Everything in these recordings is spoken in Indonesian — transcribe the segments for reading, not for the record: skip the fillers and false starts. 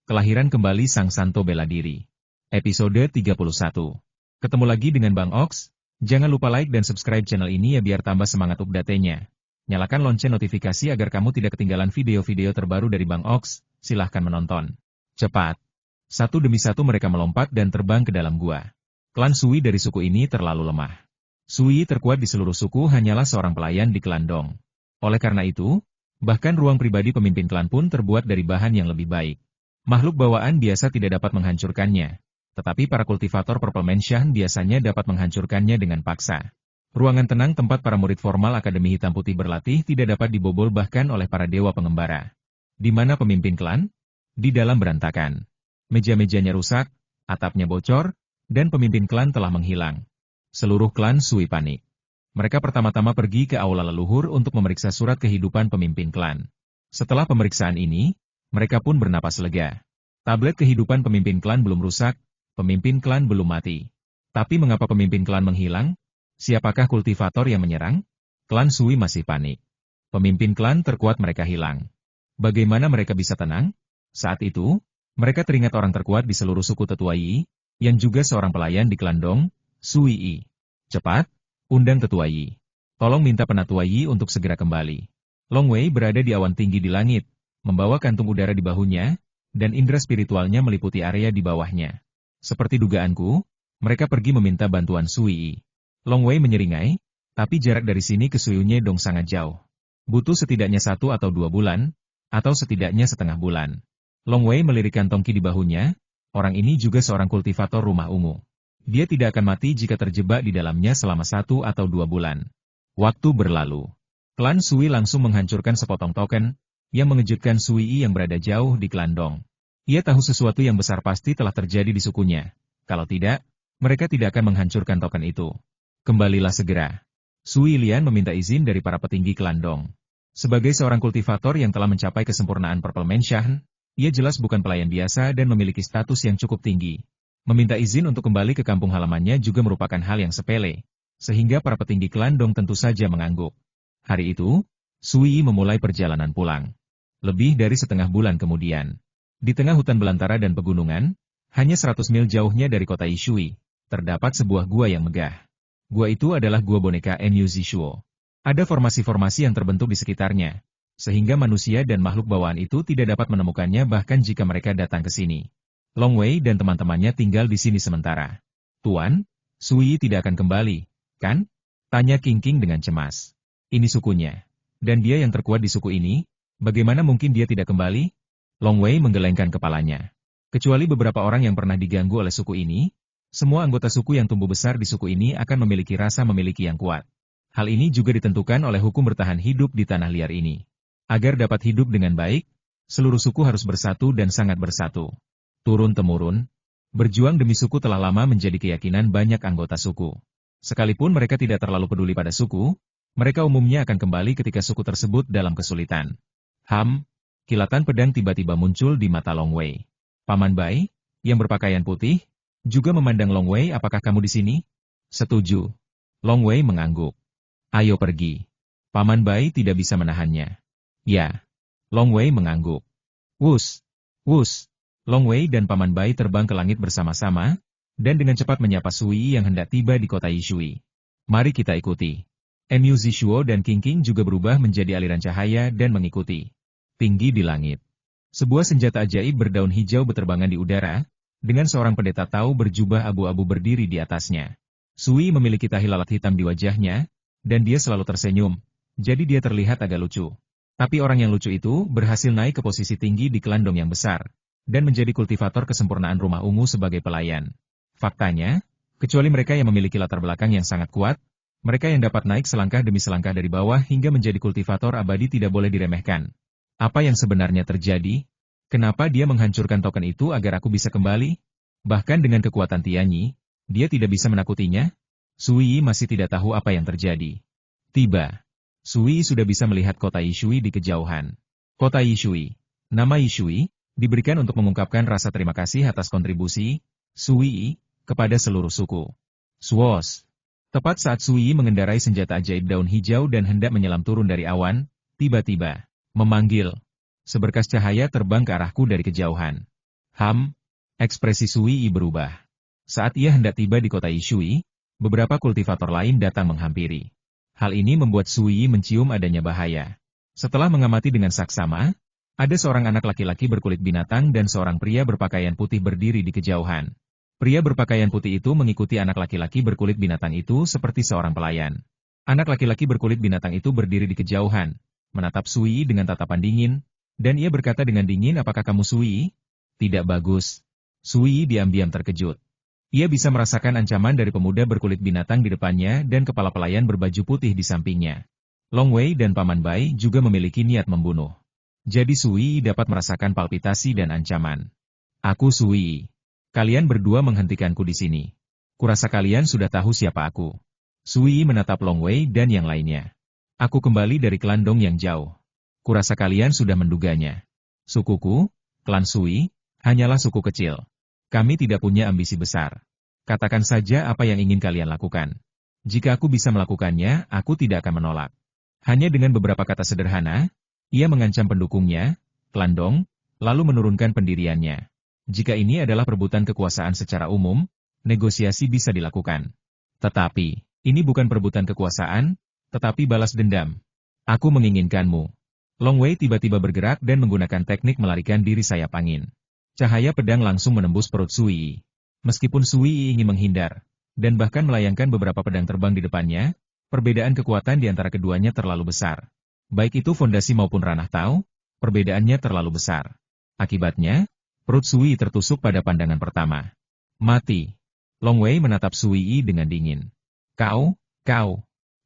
Kelahiran kembali Sang Santo Bela Diri. Episode 31. Ketemu lagi dengan Bang Ox. Jangan lupa like dan subscribe channel ini ya biar tambah semangat update-nya. Nyalakan lonceng notifikasi agar kamu tidak ketinggalan video-video terbaru dari Bang Ox. Silahkan menonton. Cepat. Satu demi satu mereka melompat dan terbang ke dalam gua. Klan Sui dari suku ini terlalu lemah. Sui terkuat di seluruh suku hanyalah seorang pelayan di klan Dong. Oleh karena itu, bahkan ruang pribadi pemimpin klan pun terbuat dari bahan yang lebih baik. Makhluk bawaan biasa tidak dapat menghancurkannya, tetapi para kultivator Purple Mansion biasanya dapat menghancurkannya dengan paksa. Ruangan tenang tempat para murid formal Akademi Hitam Putih berlatih tidak dapat dibobol bahkan oleh para dewa pengembara. Di mana pemimpin klan? Di dalam berantakan. Meja-mejanya rusak, atapnya bocor, dan pemimpin klan telah menghilang. Seluruh klan Sui panik. Mereka pertama-tama pergi ke aula leluhur untuk memeriksa surat kehidupan pemimpin klan. Setelah pemeriksaan ini, mereka pun bernapas lega. Tablet kehidupan pemimpin klan belum rusak, pemimpin klan belum mati. Tapi mengapa pemimpin klan menghilang? Siapakah kultivator yang menyerang? Klan Sui masih panik. Pemimpin klan terkuat mereka hilang. Bagaimana mereka bisa tenang? Saat itu, mereka teringat orang terkuat di seluruh suku Tetua Yi, yang juga seorang pelayan di klan Dong, Sui Yi. Cepat, undang Tetua Yi. Tolong minta Penatua Yi untuk segera kembali. Long Wei berada di awan tinggi di langit, membawa kantung udara di bahunya, dan indera spiritualnya meliputi area di bawahnya. Seperti dugaanku, mereka pergi meminta bantuan Sui Yi. Long Wei menyeringai, tapi jarak dari sini ke Suyunye Dong sangat jauh. Butuh setidaknya 1 atau 2 bulan, atau setidaknya setengah bulan. Long Wei melirikkan tongki di bahunya, orang ini juga seorang kultivator rumah ungu. Dia tidak akan mati jika terjebak di dalamnya selama 1 atau 2 bulan. Waktu berlalu. Klan Sui langsung menghancurkan sepotong token, yang mengejutkan Sui Yi yang berada jauh di klan Dong. Ia tahu sesuatu yang besar pasti telah terjadi di sukunya. Kalau tidak, mereka tidak akan menghancurkan token itu. Kembalilah segera. Sui Lian meminta izin dari para petinggi klan Dong. Sebagai seorang kultivator yang telah mencapai kesempurnaan Purple Mansion, ia jelas bukan pelayan biasa dan memiliki status yang cukup tinggi. Meminta izin untuk kembali ke kampung halamannya juga merupakan hal yang sepele, sehingga para petinggi klan Dong tentu saja mengangguk. Hari itu, Sui Yi memulai perjalanan pulang. Lebih dari setengah bulan kemudian, di tengah hutan belantara dan pegunungan, hanya 100 mil jauhnya dari kota Yishui, terdapat sebuah gua yang megah. Gua itu adalah gua boneka Enyu Zishuo. Ada formasi-formasi yang terbentuk di sekitarnya, sehingga manusia dan makhluk bawaan itu tidak dapat menemukannya bahkan jika mereka datang ke sini. Long Wei dan teman-temannya tinggal di sini sementara. Tuan, Sui Yi tidak akan kembali, kan? Tanya King King dengan cemas. Ini sukunya. Dan dia yang terkuat di suku ini, bagaimana mungkin dia tidak kembali? Long Wei menggelengkan kepalanya. Kecuali beberapa orang yang pernah diganggu oleh suku ini, semua anggota suku yang tumbuh besar di suku ini akan memiliki rasa memiliki yang kuat. Hal ini juga ditentukan oleh hukum bertahan hidup di tanah liar ini. Agar dapat hidup dengan baik, seluruh suku harus bersatu dan sangat bersatu. Turun-temurun, berjuang demi suku telah lama menjadi keyakinan banyak anggota suku. Sekalipun mereka tidak terlalu peduli pada suku, mereka umumnya akan kembali ketika suku tersebut dalam kesulitan. Kilatan pedang tiba-tiba muncul di mata Long Wei. Paman Bai, yang berpakaian putih, juga memandang Long Wei. Apakah kamu di sini? Setuju. Long Wei mengangguk. Ayo pergi. Paman Bai tidak bisa menahannya. Ya. Long Wei mengangguk. Wus, wus. Long Wei dan Paman Bai terbang ke langit bersama-sama, dan dengan cepat menyapa Sui Yi yang hendak tiba di kota Yishui. Mari kita ikuti. Enyu Zishuo dan King King juga berubah menjadi aliran cahaya dan mengikuti. Tinggi di langit. Sebuah senjata ajaib berdaun hijau berterbangan di udara, dengan seorang pendeta Tao berjubah abu-abu berdiri di atasnya. Sui memiliki tahi lalat hitam di wajahnya, dan dia selalu tersenyum, jadi dia terlihat agak lucu. Tapi orang yang lucu itu berhasil naik ke posisi tinggi di klan Dong yang besar, dan menjadi kultivator kesempurnaan rumah ungu sebagai pelayan. Faktanya, kecuali mereka yang memiliki latar belakang yang sangat kuat, mereka yang dapat naik selangkah demi selangkah dari bawah hingga menjadi kultivator abadi tidak boleh diremehkan. Apa yang sebenarnya terjadi? Kenapa dia menghancurkan token itu agar aku bisa kembali? Bahkan dengan kekuatan Tianyi, dia tidak bisa menakutinya? Sui Yi masih tidak tahu apa yang terjadi. Tiba. Sui Yi sudah bisa melihat kota Yishui di kejauhan. Kota Yishui. Nama Yishui diberikan untuk mengungkapkan rasa terima kasih atas kontribusi Sui Yi kepada seluruh suku. Swos. Tepat saat Sui Yi mengendarai senjata ajaib daun hijau dan hendak menyelam turun dari awan, tiba-tiba memanggil. Seberkas cahaya terbang ke arahku dari kejauhan. Ekspresi Sui Yi berubah. Saat ia hendak tiba di kota Yishui, beberapa kultivator lain datang menghampiri. Hal ini membuat Sui Yi mencium adanya bahaya. Setelah mengamati dengan saksama, ada seorang anak laki-laki berkulit binatang dan seorang pria berpakaian putih berdiri di kejauhan. Pria berpakaian putih itu mengikuti anak laki-laki berkulit binatang itu seperti seorang pelayan. Anak laki-laki berkulit binatang itu berdiri di kejauhan, menatap Sui Yi dengan tatapan dingin, dan ia berkata dengan dingin, "Apakah kamu Sui Yi?" "Tidak bagus." Sui Yi diam-diam terkejut. Ia bisa merasakan ancaman dari pemuda berkulit binatang di depannya dan kepala pelayan berbaju putih di sampingnya. Long Wei dan Paman Bai juga memiliki niat membunuh. Jadi Sui Yi dapat merasakan palpitasi dan ancaman. "Aku Sui Yi. Kalian berdua menghentikanku di sini. Kurasa kalian sudah tahu siapa aku." Sui Yi menatap Long Wei dan yang lainnya. "Aku kembali dari klan Dong yang jauh. Kurasa kalian sudah menduganya. Sukuku, klan Sui, hanyalah suku kecil. Kami tidak punya ambisi besar. Katakan saja apa yang ingin kalian lakukan. Jika aku bisa melakukannya, aku tidak akan menolak." Hanya dengan beberapa kata sederhana, ia mengancam pendukungnya, klan Dong, lalu menurunkan pendiriannya. Jika ini adalah perebutan kekuasaan secara umum, negosiasi bisa dilakukan. Tetapi, ini bukan perebutan kekuasaan, tetapi balas dendam. "Aku menginginkanmu." Long Wei tiba-tiba bergerak dan menggunakan teknik melarikan diri sayap angin. Cahaya pedang langsung menembus perut Sui Yi. Meskipun Sui Yi ingin menghindar, dan bahkan melayangkan beberapa pedang terbang di depannya, perbedaan kekuatan di antara keduanya terlalu besar. Baik itu fondasi maupun ranah Tao, perbedaannya terlalu besar. Akibatnya, perut Sui Yi tertusuk pada pandangan pertama. "Mati." Long Wei menatap Sui Yi dengan dingin. Kau.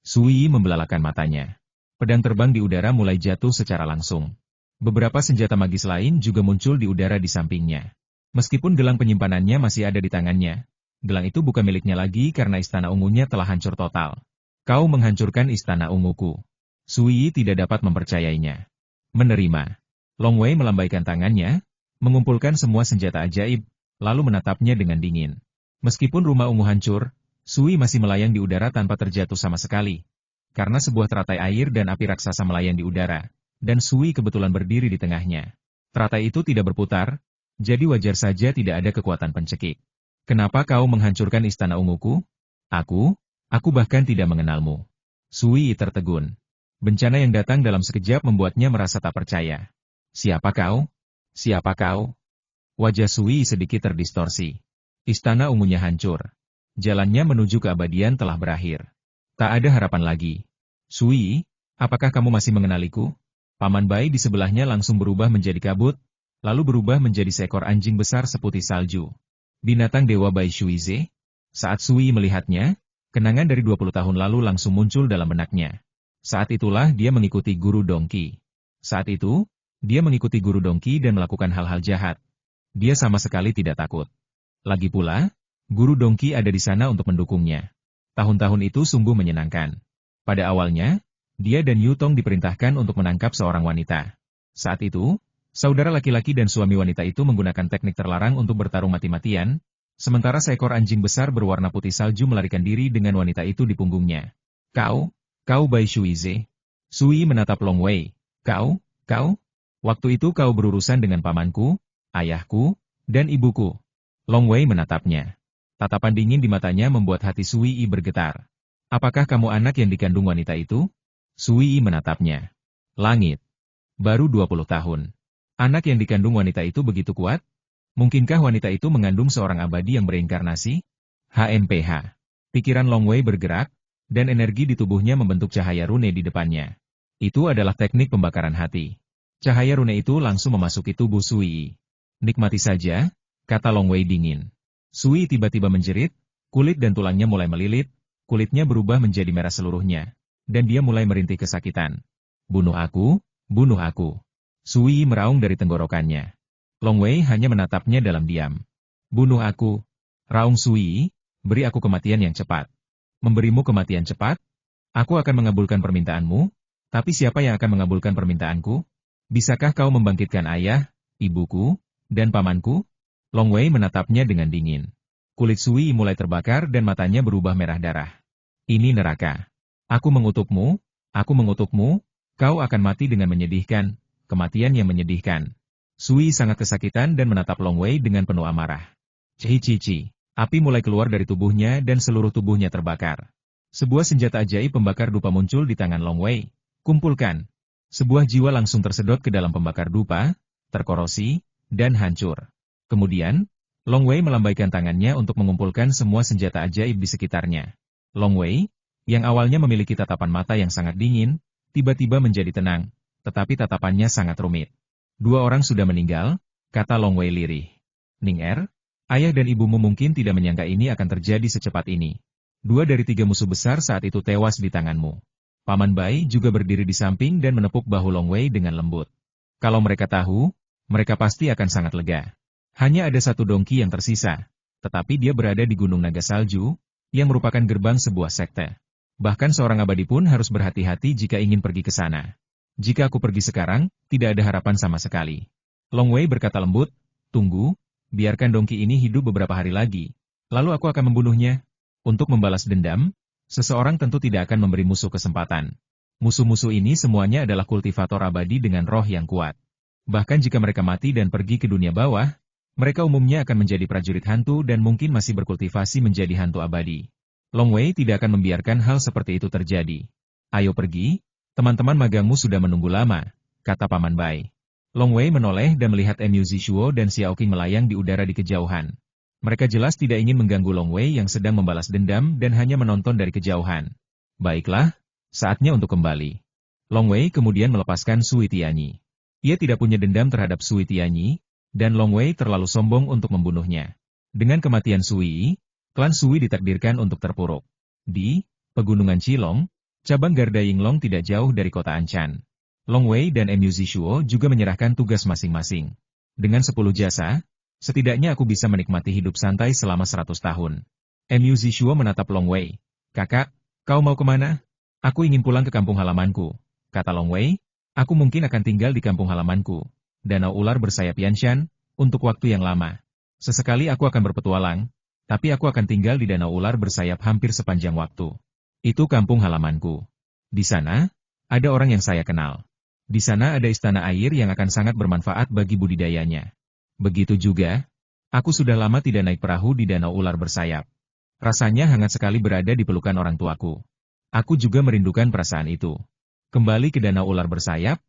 Sui Yi membelalakan matanya. Pedang terbang di udara mulai jatuh secara langsung. Beberapa senjata magis lain juga muncul di udara di sampingnya. Meskipun gelang penyimpanannya masih ada di tangannya, gelang itu bukan miliknya lagi karena istana ungunya telah hancur total. "Kau menghancurkan istana unguku." Sui Yi tidak dapat mempercayainya. "Menerima." Long Wei melambaikan tangannya, mengumpulkan semua senjata ajaib, lalu menatapnya dengan dingin. Meskipun rumah ungu hancur, Sui masih melayang di udara tanpa terjatuh sama sekali. Karena sebuah teratai air dan api raksasa melayang di udara, dan Sui kebetulan berdiri di tengahnya. Teratai itu tidak berputar, jadi wajar saja tidak ada kekuatan pencekik. "Kenapa kau menghancurkan istana unguku?" Aku bahkan tidak mengenalmu." Sui tertegun. Bencana yang datang dalam sekejap membuatnya merasa tak percaya. Siapa kau?" Wajah Sui sedikit terdistorsi. Istana ungunya hancur. Jalannya menuju keabadian telah berakhir. Tak ada harapan lagi. "Sui, apakah kamu masih mengenaliku?" Paman Bai di sebelahnya langsung berubah menjadi kabut, lalu berubah menjadi seekor anjing besar seputih salju. Binatang Dewa Bai Shuize? Saat Sui melihatnya, kenangan dari 20 tahun lalu langsung muncul dalam benaknya. Saat itulah dia mengikuti Guru Dongki. Saat itu, dia mengikuti Guru Dongki dan melakukan hal-hal jahat. Dia sama sekali tidak takut. Lagi pula, Guru Dongki ada di sana untuk mendukungnya. Tahun-tahun itu sungguh menyenangkan. Pada awalnya, dia dan Yu Tong diperintahkan untuk menangkap seorang wanita. Saat itu, saudara laki-laki dan suami wanita itu menggunakan teknik terlarang untuk bertarung mati-matian, sementara seekor anjing besar berwarna putih salju melarikan diri dengan wanita itu di punggungnya. Kau Bai Shuize?" Sui menatap Long Wei. Kau? Waktu itu kau berurusan dengan pamanku, ayahku, dan ibuku." Long Wei menatapnya. Tatapan dingin di matanya membuat hati Sui bergetar. "Apakah kamu anak yang dikandung wanita itu?" Sui menatapnya. "Langit. Baru 20 tahun. Anak yang dikandung wanita itu begitu kuat? Mungkinkah wanita itu mengandung seorang abadi yang bereinkarnasi?" HMPH. Pikiran Long Wei bergerak, dan energi di tubuhnya membentuk cahaya rune di depannya. Itu adalah teknik pembakaran hati. Cahaya rune itu langsung memasuki tubuh Sui. "Nikmati saja," kata Long Wei dingin. Sui tiba-tiba menjerit, kulit dan tulangnya mulai melilit, kulitnya berubah menjadi merah seluruhnya, dan dia mulai merintih kesakitan. Bunuh aku. Sui meraung dari tenggorokannya. Long Wei hanya menatapnya dalam diam. "Bunuh aku," raung Sui, "beri aku kematian yang cepat." "Memberimu kematian cepat? Aku akan mengabulkan permintaanmu, tapi siapa yang akan mengabulkan permintaanku? Bisakah kau membangkitkan ayah, ibuku, dan pamanku?" Long Wei menatapnya dengan dingin. Kulit Sui mulai terbakar dan matanya berubah merah darah. "Ini neraka. Aku mengutukmu, kau akan mati dengan menyedihkan, kematian yang menyedihkan." Sui sangat kesakitan dan menatap Long Wei dengan penuh amarah. Cici. Api mulai keluar dari tubuhnya dan seluruh tubuhnya terbakar. Sebuah senjata ajaib pembakar dupa muncul di tangan Long Wei. Kumpulkan. Sebuah jiwa langsung tersedot ke dalam pembakar dupa, terkorosi, dan hancur. Kemudian, Long Wei melambaikan tangannya untuk mengumpulkan semua senjata ajaib di sekitarnya. Long Wei, yang awalnya memiliki tatapan mata yang sangat dingin, tiba-tiba menjadi tenang, tetapi tatapannya sangat rumit. 2 orang sudah meninggal, kata Long Wei lirih. Ning Er, ayah dan ibumu mungkin tidak menyangka ini akan terjadi secepat ini. 2 dari 3 musuh besar saat itu tewas di tanganmu. Paman Bai juga berdiri di samping dan menepuk bahu Long Wei dengan lembut. Kalau mereka tahu, mereka pasti akan sangat lega. Hanya ada 1 dongki yang tersisa, tetapi dia berada di Gunung Naga Salju, yang merupakan gerbang sebuah sekte. Bahkan seorang abadi pun harus berhati-hati jika ingin pergi ke sana. Jika aku pergi sekarang, tidak ada harapan sama sekali. Long Wei berkata lembut, tunggu, biarkan dongki ini hidup beberapa hari lagi. Lalu aku akan membunuhnya. Untuk membalas dendam, seseorang tentu tidak akan memberi musuh kesempatan. Musuh-musuh ini semuanya adalah kultivator abadi dengan roh yang kuat. Bahkan jika mereka mati dan pergi ke dunia bawah, mereka umumnya akan menjadi prajurit hantu dan mungkin masih berkultivasi menjadi hantu abadi. Long Wei tidak akan membiarkan hal seperti itu terjadi. Ayo pergi. Teman-teman magangmu sudah menunggu lama, kata Paman Bai. Long Wei menoleh dan melihat Mu Zishuo dan Xiao Qing melayang di udara di kejauhan. Mereka jelas tidak ingin mengganggu Long Wei yang sedang membalas dendam dan hanya menonton dari kejauhan. Baiklah, saatnya untuk kembali. Long Wei kemudian melepaskan Sui Tianyi. Ia tidak punya dendam terhadap Sui Tianyi, dan Long Wei terlalu sombong untuk membunuhnya. Dengan kematian Sui, klan Sui ditakdirkan untuk terpuruk. Di Pegunungan Qilong, cabang Garda Yinglong tidak jauh dari kota Anchan. Long Wei dan Mu Zishuo juga menyerahkan tugas masing-masing. Dengan 10 jasa, setidaknya aku bisa menikmati hidup santai selama 100 tahun. Mu Zishuo menatap Long Wei. Kakak, kau mau kemana? Aku ingin pulang ke kampung halamanku, kata Long Wei. Aku mungkin akan tinggal di kampung halamanku, Danau Ular Bersayap Yanshan, untuk waktu yang lama. Sesekali aku akan berpetualang, tapi aku akan tinggal di Danau Ular Bersayap hampir sepanjang waktu. Itu kampung halamanku. Di sana, ada orang yang saya kenal. Di sana ada istana air yang akan sangat bermanfaat bagi budidayanya. Begitu juga, aku sudah lama tidak naik perahu di Danau Ular Bersayap. Rasanya hangat sekali berada di pelukan orang tuaku. Aku juga merindukan perasaan itu. Kembali ke Danau Ular Bersayap,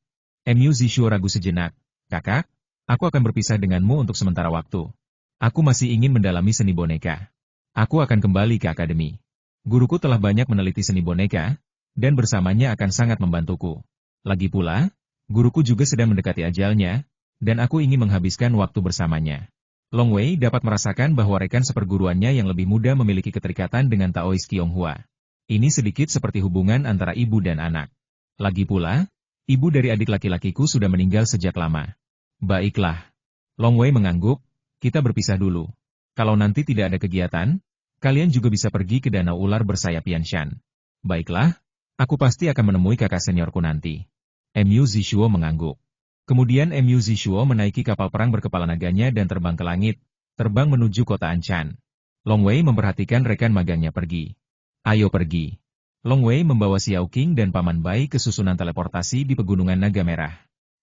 Mu Zishuo ragu sejenak. Kakak, aku akan berpisah denganmu untuk sementara waktu. Aku masih ingin mendalami seni boneka. Aku akan kembali ke akademi. Guruku telah banyak meneliti seni boneka, dan bersamanya akan sangat membantuku. Lagi pula, guruku juga sedang mendekati ajalnya, dan aku ingin menghabiskan waktu bersamanya. Long Wei dapat merasakan bahwa rekan seperguruannya yang lebih muda memiliki keterikatan dengan Taois Qianghua. Ini sedikit seperti hubungan antara ibu dan anak. Lagi pula, ibu dari adik laki-lakiku sudah meninggal sejak lama. Baiklah. Long Wei mengangguk, kita berpisah dulu. Kalau nanti tidak ada kegiatan, kalian juga bisa pergi ke Danau Ular Bersayap Yanshan. Baiklah, aku pasti akan menemui kakak seniorku nanti. Mu Zishuo mengangguk. Kemudian Mu Zishuo menaiki kapal perang berkepala naganya dan terbang ke langit, terbang menuju kota Anchan. Long Wei memperhatikan rekan magangnya pergi. Ayo pergi. Long Wei membawa Xiao Qing dan Paman Bai ke susunan teleportasi di Pegunungan Naga Merah.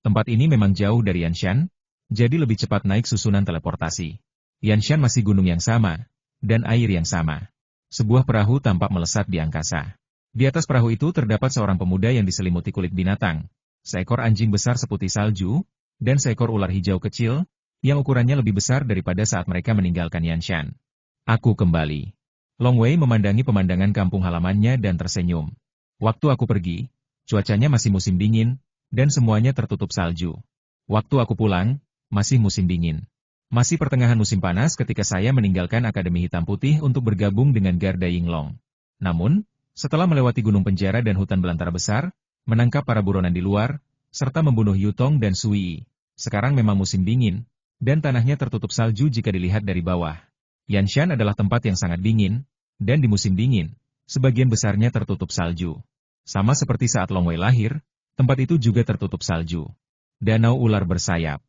Tempat ini memang jauh dari Yanshan, jadi lebih cepat naik susunan teleportasi. Yanshan masih gunung yang sama, dan air yang sama. Sebuah perahu tampak melesat di angkasa. Di atas perahu itu terdapat seorang pemuda yang diselimuti kulit binatang, seekor anjing besar seputih salju, dan seekor ular hijau kecil, yang ukurannya lebih besar daripada saat mereka meninggalkan Yanshan. Aku kembali. Long Wei memandangi pemandangan kampung halamannya dan tersenyum. Waktu aku pergi, cuacanya masih musim dingin, dan semuanya tertutup salju. Waktu aku pulang, masih musim dingin. Masih pertengahan musim panas ketika saya meninggalkan Akademi Hitam Putih untuk bergabung dengan Garda Yinglong. Namun, setelah melewati gunung penjara dan hutan belantara besar, menangkap para buronan di luar, serta membunuh Yutong dan Sui, sekarang memang musim dingin, dan tanahnya tertutup salju jika dilihat dari bawah. Yanshan adalah tempat yang sangat dingin, dan di musim dingin, sebagian besarnya tertutup salju. Sama seperti saat Long Wei lahir, tempat itu juga tertutup salju. Danau Ular Bersayap.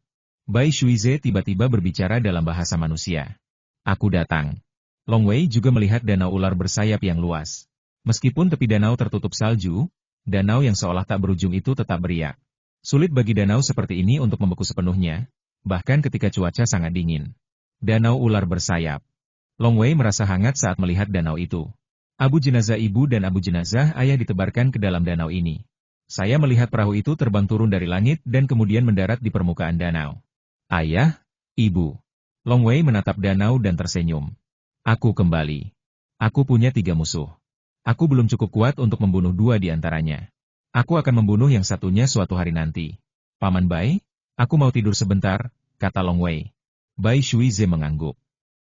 Bai Shuize tiba-tiba berbicara dalam bahasa manusia. Aku datang. Long Wei juga melihat danau ular bersayap yang luas. Meskipun tepi danau tertutup salju, danau yang seolah tak berujung itu tetap beriak. Sulit bagi danau seperti ini untuk membeku sepenuhnya, bahkan ketika cuaca sangat dingin. Danau ular bersayap. Long Wei merasa hangat saat melihat danau itu. Abu jenazah ibu dan abu jenazah ayah ditebarkan ke dalam danau ini. Saya melihat perahu itu terbang turun dari langit dan kemudian mendarat di permukaan danau. Ayah, ibu. Long Wei menatap danau dan tersenyum. Aku kembali. Aku punya 3 musuh. Aku belum cukup kuat untuk membunuh 2 di antaranya. Aku akan membunuh yang satunya suatu hari nanti. Paman Bai, aku mau tidur sebentar, kata Long Wei. Bai Shuize mengangguk.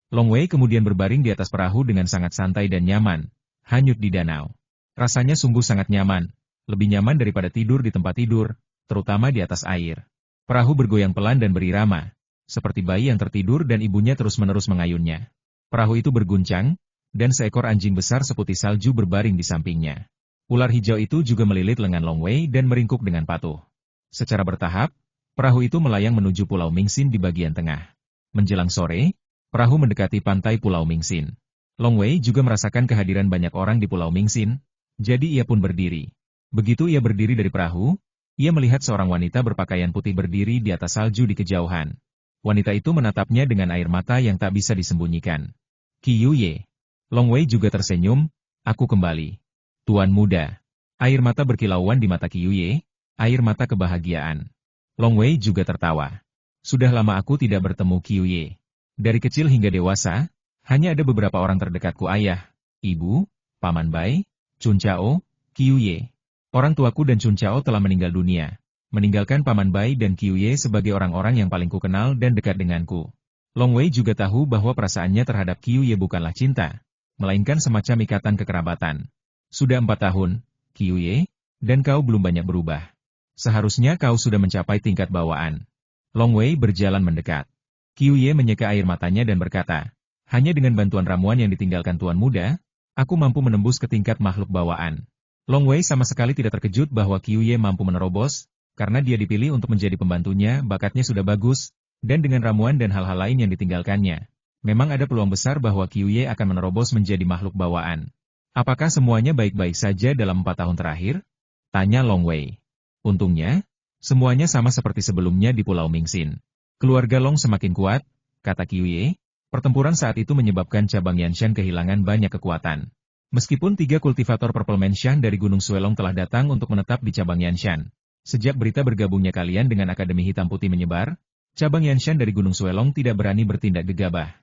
Long Wei kemudian berbaring di atas perahu dengan sangat santai dan nyaman, hanyut di danau. Rasanya sungguh sangat nyaman, lebih nyaman daripada tidur di tempat tidur, terutama di atas air. Perahu bergoyang pelan dan berirama, seperti bayi yang tertidur dan ibunya terus-menerus mengayunnya. Perahu itu berguncang, dan seekor anjing besar seputih salju berbaring di sampingnya. Ular hijau itu juga melilit lengan Long Wei dan meringkuk dengan patuh. Secara bertahap, perahu itu melayang menuju Pulau Mingxin di bagian tengah. Menjelang sore, perahu mendekati pantai Pulau Mingxin. Long Wei juga merasakan kehadiran banyak orang di Pulau Mingxin, jadi ia pun berdiri. Begitu ia berdiri dari perahu, ia melihat seorang wanita berpakaian putih berdiri di atas salju di kejauhan. Wanita itu menatapnya dengan air mata yang tak bisa disembunyikan. Qi Yuye. Long Wei juga tersenyum, aku kembali. Tuan muda. Air mata berkilauan di mata Qi Yuye, air mata kebahagiaan. Long Wei juga tertawa. Sudah lama aku tidak bertemu Qi Yuye. Dari kecil hingga dewasa, hanya ada beberapa orang terdekatku ayah, ibu, Paman Bai, Chun Chao, Qi Yuye. Orang tuaku dan Chun Chao telah meninggal dunia, meninggalkan Paman Bai dan Qi Yuye sebagai orang-orang yang paling kukenal dan dekat denganku. Long Wei juga tahu bahwa perasaannya terhadap Qi Yuye bukanlah cinta, melainkan semacam ikatan kekerabatan. Sudah 4 tahun, Qi Yuye, dan kau belum banyak berubah. Seharusnya kau sudah mencapai tingkat bawaan. Long Wei berjalan mendekat. Qi Yuye menyeka air matanya dan berkata, hanya dengan bantuan ramuan yang ditinggalkan tuan muda, aku mampu menembus ke tingkat makhluk bawaan. Long Wei sama sekali tidak terkejut bahwa Qi Yuye mampu menerobos, karena dia dipilih untuk menjadi pembantunya, bakatnya sudah bagus, dan dengan ramuan dan hal-hal lain yang ditinggalkannya. Memang ada peluang besar bahwa Qi Yuye akan menerobos menjadi makhluk bawaan. Apakah semuanya baik-baik saja dalam 4 tahun terakhir? Tanya Long Wei. Untungnya, semuanya sama seperti sebelumnya di Pulau Mingxin. Keluarga Long semakin kuat, kata Qi Yuye. Pertempuran saat itu menyebabkan cabang Yanshan kehilangan banyak kekuatan. Meskipun 3 kultivator Purple Menshan dari Gunung Suelong telah datang untuk menetap di cabang Yanshan. Sejak berita bergabungnya kalian dengan Akademi Hitam Putih menyebar, cabang Yanshan dari Gunung Suelong tidak berani bertindak gegabah.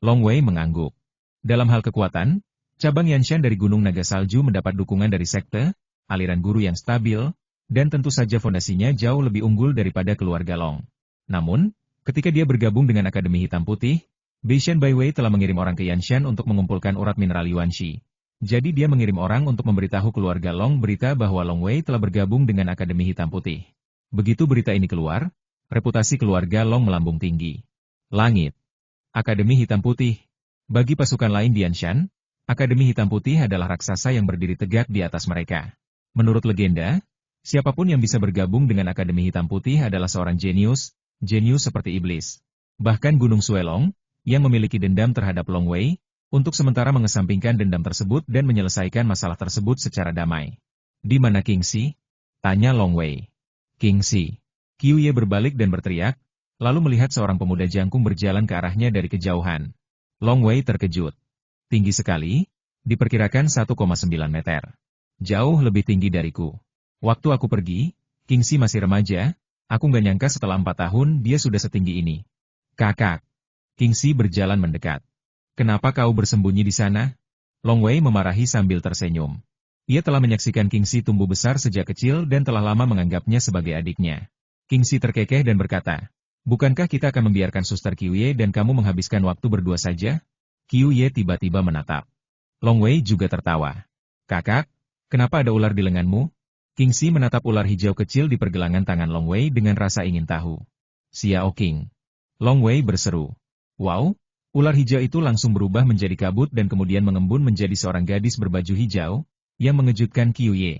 Long Wei mengangguk. Dalam hal kekuatan, cabang Yanshan dari Gunung Naga Salju mendapat dukungan dari sekte, aliran guru yang stabil, dan tentu saja fondasinya jauh lebih unggul daripada keluarga Long. Namun, ketika dia bergabung dengan Akademi Hitam Putih, Beishan Baiwei telah mengirim orang ke Yanshan untuk mengumpulkan urat mineral Yuanxi. Jadi dia mengirim orang untuk memberitahu keluarga Long berita bahwa Long Wei telah bergabung dengan Akademi Hitam Putih. Begitu berita ini keluar, reputasi keluarga Long melambung tinggi. Langit. Akademi Hitam Putih. Bagi pasukan lain di Yanshan, Akademi Hitam Putih adalah raksasa yang berdiri tegak di atas mereka. Menurut legenda, siapapun yang bisa bergabung dengan Akademi Hitam Putih adalah seorang jenius seperti iblis. Bahkan Gunung Suelong, yang memiliki dendam terhadap Long Wei, untuk sementara mengesampingkan dendam tersebut dan menyelesaikan masalah tersebut secara damai. Di mana King Si? Tanya Long Wei. King Si. Qi Yuye berbalik dan berteriak, lalu melihat seorang pemuda jangkung berjalan ke arahnya dari kejauhan. Long Wei terkejut. Tinggi sekali, diperkirakan 1,9 meter. Jauh lebih tinggi dariku. Waktu aku pergi, King Si masih remaja, aku nggak nyangka setelah 4 tahun dia sudah setinggi ini. Kakak. King Si berjalan mendekat. Kenapa kau bersembunyi di sana? Long Wei memarahi sambil tersenyum. Ia telah menyaksikan King Si tumbuh besar sejak kecil dan telah lama menganggapnya sebagai adiknya. King Si terkekeh dan berkata, bukankah kita akan membiarkan Suster Qi Yuye dan kamu menghabiskan waktu berdua saja? Qi Yuye tiba-tiba menatap. Long Wei juga tertawa. Kakak, kenapa ada ular di lenganmu? King Si menatap ular hijau kecil di pergelangan tangan Long Wei dengan rasa ingin tahu. Xiao King. Long Wei berseru. Wow, ular hijau itu langsung berubah menjadi kabut dan kemudian mengembun menjadi seorang gadis berbaju hijau, yang mengejutkan Qi Yuye.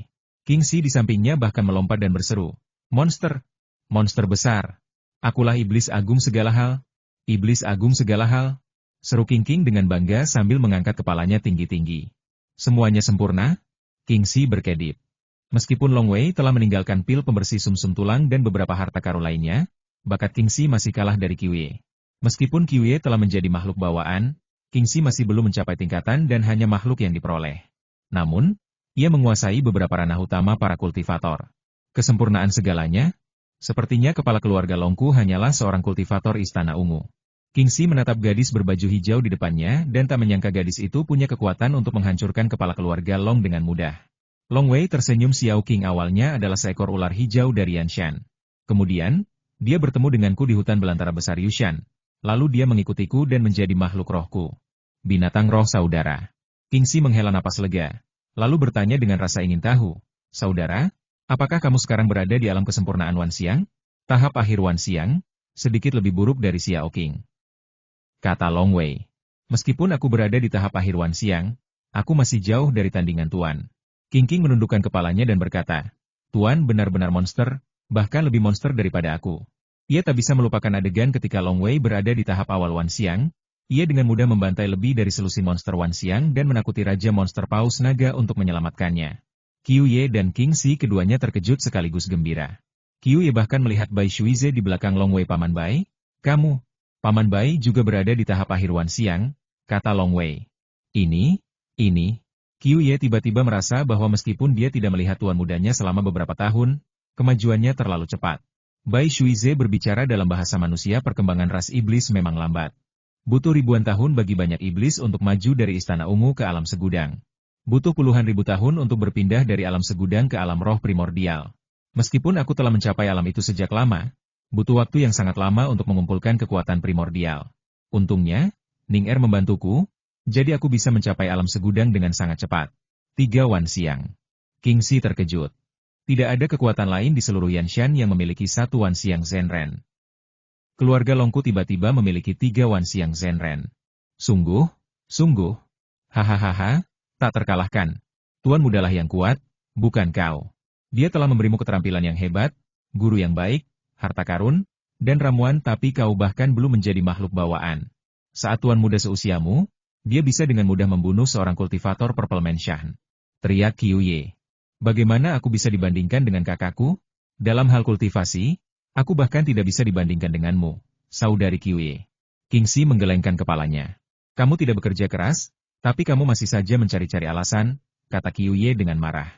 King Si di sampingnya bahkan melompat dan berseru. Monster! Monster besar! Akulah iblis agung segala hal! Iblis agung segala hal! Seru King King dengan bangga sambil mengangkat kepalanya tinggi-tinggi. Semuanya sempurna? King Si berkedip. Meskipun Long Wei telah meninggalkan pil pembersih sumsum tulang dan beberapa harta karun lainnya, bakat Kingxi masih kalah dari Qiuye. Meskipun Qiuye telah menjadi makhluk bawaan, Kingxi masih belum mencapai tingkatan dan hanya makhluk yang diperoleh. Namun, ia menguasai beberapa ranah utama para kultivator. Kesempurnaan segalanya? Sepertinya kepala keluarga Longku hanyalah seorang kultivator istana ungu. Kingxi menatap gadis berbaju hijau di depannya dan tak menyangka gadis itu punya kekuatan untuk menghancurkan kepala keluarga Long dengan mudah. Long Wei tersenyum. Xiao Qing awalnya adalah seekor ular hijau dari Yanshan. Kemudian, dia bertemu denganku di hutan belantara besar Yushan. Lalu dia mengikutiku dan menjadi makhluk rohku. Binatang roh saudara. Kingxi menghela napas lega. Lalu bertanya dengan rasa ingin tahu. Saudara, apakah kamu sekarang berada di alam kesempurnaan Wan Xiang? Tahap akhir Wan Xiang, sedikit lebih buruk dari Xiao Qing. Kata Long Wei. Meskipun aku berada di tahap akhir Wan Xiang, aku masih jauh dari tandingan Tuan. Qing menundukkan kepalanya dan berkata, Tuan benar-benar monster, bahkan lebih monster daripada aku. Ia tak bisa melupakan adegan ketika Long Wei berada di tahap awal Wan Xiang. Ia dengan mudah membantai lebih dari selusin monster Wan Xiang dan menakuti Raja Monster Paus Naga untuk menyelamatkannya. Qiuye dan Kingxi keduanya terkejut sekaligus gembira. Qiuye bahkan melihat Bai Shuize di belakang Long Wei. Paman Bai, kamu. Paman Bai juga berada di tahap akhir Wan Xiang, kata Long Wei. Ini. Qiuye tiba-tiba merasa bahwa meskipun dia tidak melihat tuan mudanya selama beberapa tahun, kemajuannya terlalu cepat. Bai Shuize berbicara dalam bahasa manusia. Perkembangan ras iblis memang lambat. Butuh ribuan tahun bagi banyak iblis untuk maju dari istana ungu ke alam segudang. Butuh puluhan ribu tahun untuk berpindah dari alam segudang ke alam roh primordial. Meskipun aku telah mencapai alam itu sejak lama, butuh waktu yang sangat lama untuk mengumpulkan kekuatan primordial. Untungnya, Ning Er membantuku, jadi aku bisa mencapai alam segudang dengan sangat cepat. 3 Wan Xiang. Kingxi terkejut. Tidak ada kekuatan lain di seluruh Yanshan yang memiliki 1 Wan Xiang Zhenren. Keluarga Longku tiba-tiba memiliki 3 Wan Xiang Zhenren. Sungguh, hahaha, tak terkalahkan. Tuan mudalah yang kuat, bukan kau. Dia telah memberimu keterampilan yang hebat, guru yang baik, harta karun, dan ramuan, tapi kau bahkan belum menjadi makhluk bawaan. Saat tuan muda seusiamu, dia bisa dengan mudah membunuh seorang kultivator Purple Mansion. Teriak Qiuye. Bagaimana aku bisa dibandingkan dengan kakakku? Dalam hal kultivasi, aku bahkan tidak bisa dibandingkan denganmu, saudari Qiuye. Kingxi menggelengkan kepalanya. Kamu tidak bekerja keras, tapi kamu masih saja mencari-cari alasan, kata Qiuye dengan marah.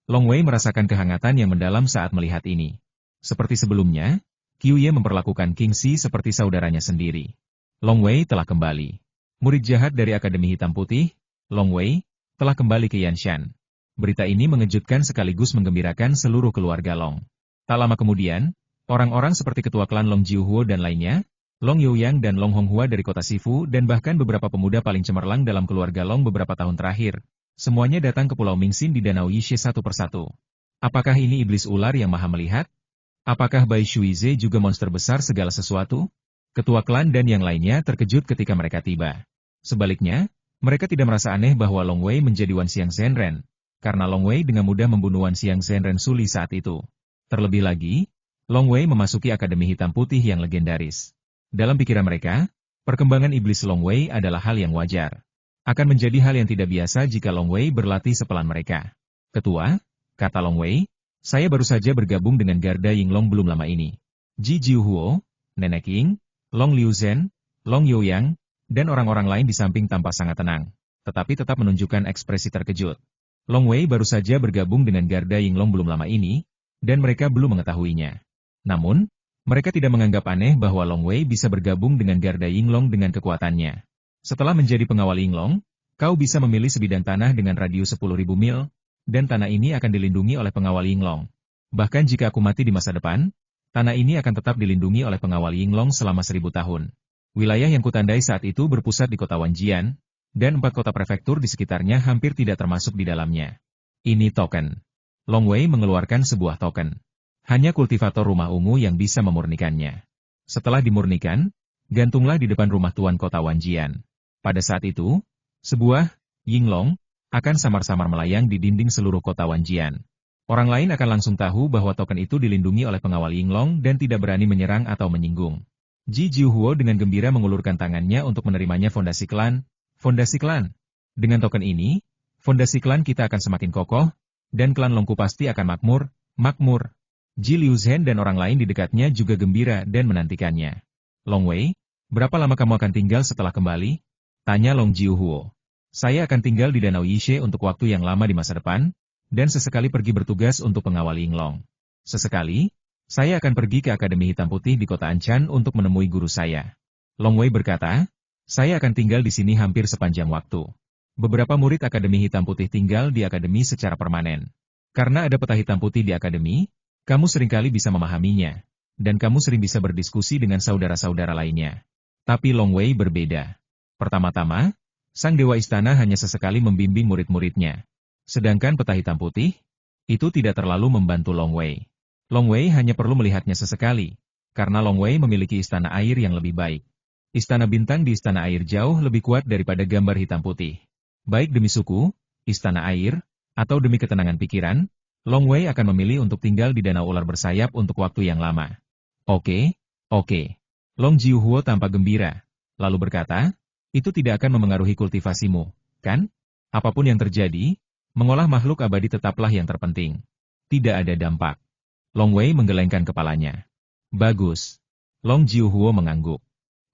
Long Wei merasakan kehangatan yang mendalam saat melihat ini. Seperti sebelumnya, Qiuye memperlakukan Kingxi seperti saudaranya sendiri. Long Wei telah kembali. Murid jahat dari Akademi Hitam Putih, Long Wei, telah kembali ke Yanshan. Berita ini mengejutkan sekaligus menggembirakan seluruh keluarga Long. Tak lama kemudian, orang-orang seperti ketua klan Long Jiuhuo dan lainnya, Long Youyang dan Long Honghua dari kota Sifu dan bahkan beberapa pemuda paling cemerlang dalam keluarga Long beberapa tahun terakhir, semuanya datang ke Pulau Mingxin di Danau Yixie satu persatu. Apakah ini iblis ular yang maha melihat? Apakah Bai Shuize juga monster besar segala sesuatu? Ketua klan dan yang lainnya terkejut ketika mereka tiba. Sebaliknya, mereka tidak merasa aneh bahwa Long Wei menjadi Wan Xiang Zhenren, karena Long Wei dengan mudah membunuh Wan Xiang Zhenren Suli saat itu. Terlebih lagi, Long Wei memasuki Akademi Hitam Putih yang legendaris. Dalam pikiran mereka, perkembangan iblis Long Wei adalah hal yang wajar. Akan menjadi hal yang tidak biasa jika Long Wei berlatih sepelan mereka. Ketua, kata Long Wei, saya baru saja bergabung dengan Garda Yinglong belum lama ini. Ji Jiuhuo, Nenek Ying, Long Liuzhen, Long Youyang, dan orang-orang lain di samping tampak sangat tenang, tetapi tetap menunjukkan ekspresi terkejut. Long Wei baru saja bergabung dengan Garda Yinglong belum lama ini, dan mereka belum mengetahuinya. Namun, mereka tidak menganggap aneh bahwa Long Wei bisa bergabung dengan Garda Yinglong dengan kekuatannya. Setelah menjadi pengawal Yinglong, kau bisa memilih sebidang tanah dengan radius 10.000 mil, dan tanah ini akan dilindungi oleh pengawal Yinglong. Bahkan jika aku mati di masa depan, tanah ini akan tetap dilindungi oleh pengawal Yinglong selama 1000 tahun. Wilayah yang kutandai saat itu berpusat di kota Wanjian, dan 4 kota prefektur di sekitarnya hampir tidak termasuk di dalamnya. Ini token. Long Wei mengeluarkan sebuah token. Hanya kultivator rumah ungu yang bisa memurnikannya. Setelah dimurnikan, gantunglah di depan rumah tuan kota Wanjian. Pada saat itu, sebuah Yinglong akan samar-samar melayang di dinding seluruh kota Wanjian. Orang lain akan langsung tahu bahwa token itu dilindungi oleh pengawal Yinglong dan tidak berani menyerang atau menyinggung. Ji Jiuhuo dengan gembira mengulurkan tangannya untuk menerimanya. Fondasi klan. Dengan token ini, fondasi klan kita akan semakin kokoh, dan klan Longku pasti akan makmur. Ji Liuzhen dan orang lain di dekatnya juga gembira dan menantikannya. Long Wei, berapa lama kamu akan tinggal setelah kembali? Tanya Long Jiuhuo. Saya akan tinggal di Danau Yishe untuk waktu yang lama di masa depan, dan sesekali pergi bertugas untuk pengawal Yinglong. Sesekali, saya akan pergi ke Akademi Hitam Putih di kota Anchan untuk menemui guru saya. Long Wei berkata, saya akan tinggal di sini hampir sepanjang waktu. Beberapa murid Akademi Hitam Putih tinggal di Akademi secara permanen. Karena ada peta hitam putih di Akademi, kamu seringkali bisa memahaminya, dan kamu sering bisa berdiskusi dengan saudara-saudara lainnya. Tapi Long Wei berbeda. Pertama-tama, sang dewa istana hanya sesekali membimbing murid-muridnya. Sedangkan peta hitam putih, itu tidak terlalu membantu Long Wei. Long Wei hanya perlu melihatnya sesekali, karena Long Wei memiliki istana air yang lebih baik. Istana bintang di istana air jauh lebih kuat daripada gambar hitam putih. Baik demi suku, istana air, atau demi ketenangan pikiran, Long Wei akan memilih untuk tinggal di Danau Ular Bersayap untuk waktu yang lama. Oke. Long Jiuhuo tampak gembira, lalu berkata, itu tidak akan memengaruhi kultivasimu, kan? Apapun yang terjadi, mengolah makhluk abadi tetaplah yang terpenting. Tidak ada dampak. Long Wei menggelengkan kepalanya. Bagus. Long Jiuhuo mengangguk.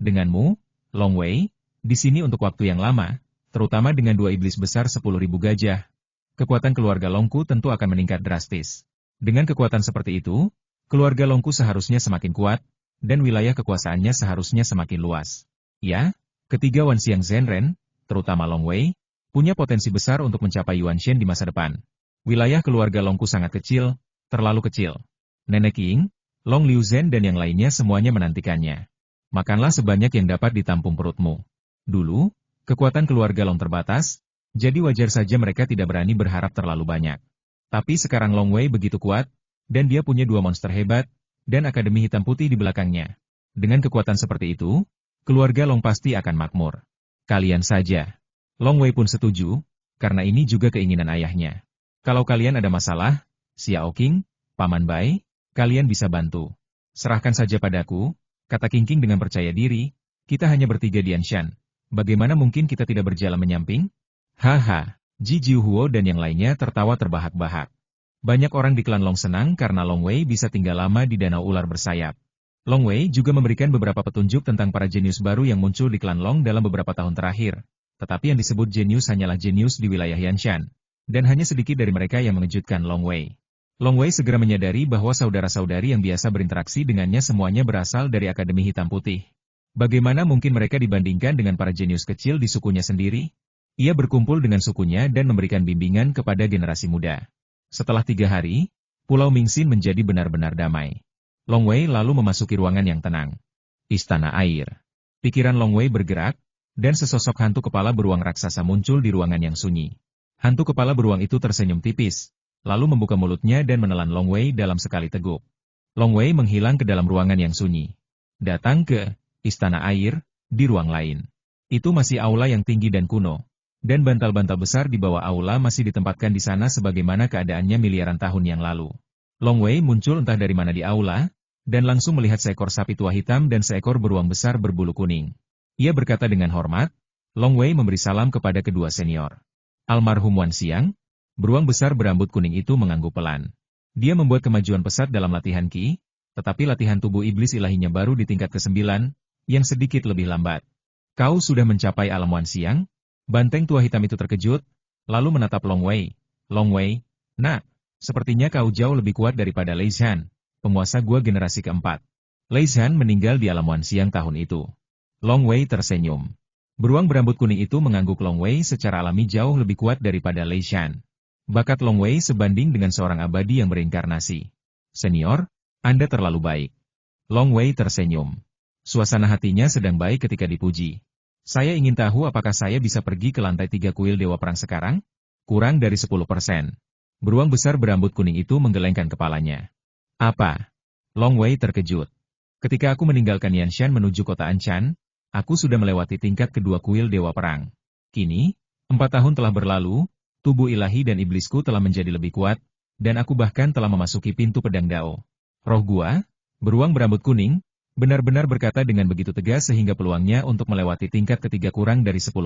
Denganmu, Long Wei, di sini untuk waktu yang lama, terutama dengan 2 iblis besar 10.000 gajah, kekuatan keluarga Longku tentu akan meningkat drastis. Dengan kekuatan seperti itu, keluarga Longku seharusnya semakin kuat, dan wilayah kekuasaannya seharusnya semakin luas. Ya, ketiga Wanxiang Zhenren, terutama Long Wei, punya potensi besar untuk mencapai Yuanshen di masa depan. Wilayah keluarga Longku sangat kecil, terlalu kecil. Nenek Ying, Long Liuzhen dan yang lainnya semuanya menantikannya. Makanlah sebanyak yang dapat ditampung perutmu. Dulu, kekuatan keluarga Long terbatas, jadi wajar saja mereka tidak berani berharap terlalu banyak. Tapi sekarang Long Wei begitu kuat, dan dia punya 2 monster hebat, dan Akademi Hitam Putih di belakangnya. Dengan kekuatan seperti itu, keluarga Long pasti akan makmur. Kalian saja. Long Wei pun setuju, karena ini juga keinginan ayahnya. Kalau kalian ada masalah, Xiao Qing, Paman Bai, kalian bisa bantu. Serahkan saja padaku, kata Qingqing dengan percaya diri, kita hanya bertiga di Anshan. Bagaimana mungkin kita tidak berjalan menyamping? Haha, Ji Jiuhuo dan yang lainnya tertawa terbahak-bahak. Banyak orang di klan Long senang karena Long Wei bisa tinggal lama di Danau Ular Bersayap. Long Wei juga memberikan beberapa petunjuk tentang para jenius baru yang muncul di klan Long dalam beberapa tahun terakhir. Tetapi yang disebut jenius hanyalah jenius di wilayah Yanshan. Dan hanya sedikit dari mereka yang mengejutkan Long Wei. Long Wei segera menyadari bahwa saudara-saudari yang biasa berinteraksi dengannya semuanya berasal dari Akademi Hitam Putih. Bagaimana mungkin mereka dibandingkan dengan para jenius kecil di sukunya sendiri? Ia berkumpul dengan sukunya dan memberikan bimbingan kepada generasi muda. Setelah 3 hari, Pulau Mingxin menjadi benar-benar damai. Long Wei lalu memasuki ruangan yang tenang. Istana Air. Pikiran Long Wei bergerak, dan sesosok hantu kepala beruang raksasa muncul di ruangan yang sunyi. Hantu kepala beruang itu tersenyum tipis, lalu membuka mulutnya dan menelan Long Wei dalam sekali teguk. Long Wei menghilang ke dalam ruangan yang sunyi. Datang ke Istana Air, di ruang lain. Itu masih aula yang tinggi dan kuno. Dan bantal-bantal besar di bawah aula masih ditempatkan di sana sebagaimana keadaannya miliaran tahun yang lalu. Long Wei muncul entah dari mana di aula, dan langsung melihat seekor sapi tua hitam dan seekor beruang besar berbulu kuning. Ia berkata dengan hormat, Long Wei memberi salam kepada kedua senior. Almarhum Wan Xiang, beruang besar berambut kuning itu mengangguk pelan. Dia membuat kemajuan pesat dalam latihan Qi, tetapi latihan tubuh iblis ilahinya baru di tingkat ke-9, yang sedikit lebih lambat. Kau sudah mencapai alam Wan Xiang? Banteng tua hitam itu terkejut, lalu menatap Long Wei. Long Wei, nak, sepertinya kau jauh lebih kuat daripada Lei Zhan, penguasa gua generasi keempat. Lei Zhan meninggal di alam Wan Xiang tahun itu. Long Wei tersenyum. Beruang berambut kuning itu mengangguk Long Wei secara alami jauh lebih kuat daripada Lei Zhan. Bakat Long Wei sebanding dengan seorang abadi yang bereinkarnasi. Senior, Anda terlalu baik. Long Wei tersenyum. Suasana hatinya sedang baik ketika dipuji. Saya ingin tahu apakah saya bisa pergi ke lantai 3 kuil Dewa Perang sekarang? Kurang dari 10%. Beruang besar berambut kuning itu menggelengkan kepalanya. Apa? Long Wei terkejut. Ketika aku meninggalkan Yanshan menuju kota Anshan, aku sudah melewati tingkat kedua kuil Dewa Perang. Kini, 4 tahun telah berlalu, tubuh ilahi dan iblisku telah menjadi lebih kuat, dan aku bahkan telah memasuki pintu pedang Dao. Roh gua, beruang berambut kuning, benar-benar berkata dengan begitu tegas sehingga peluangnya untuk melewati tingkat ketiga kurang dari 10%.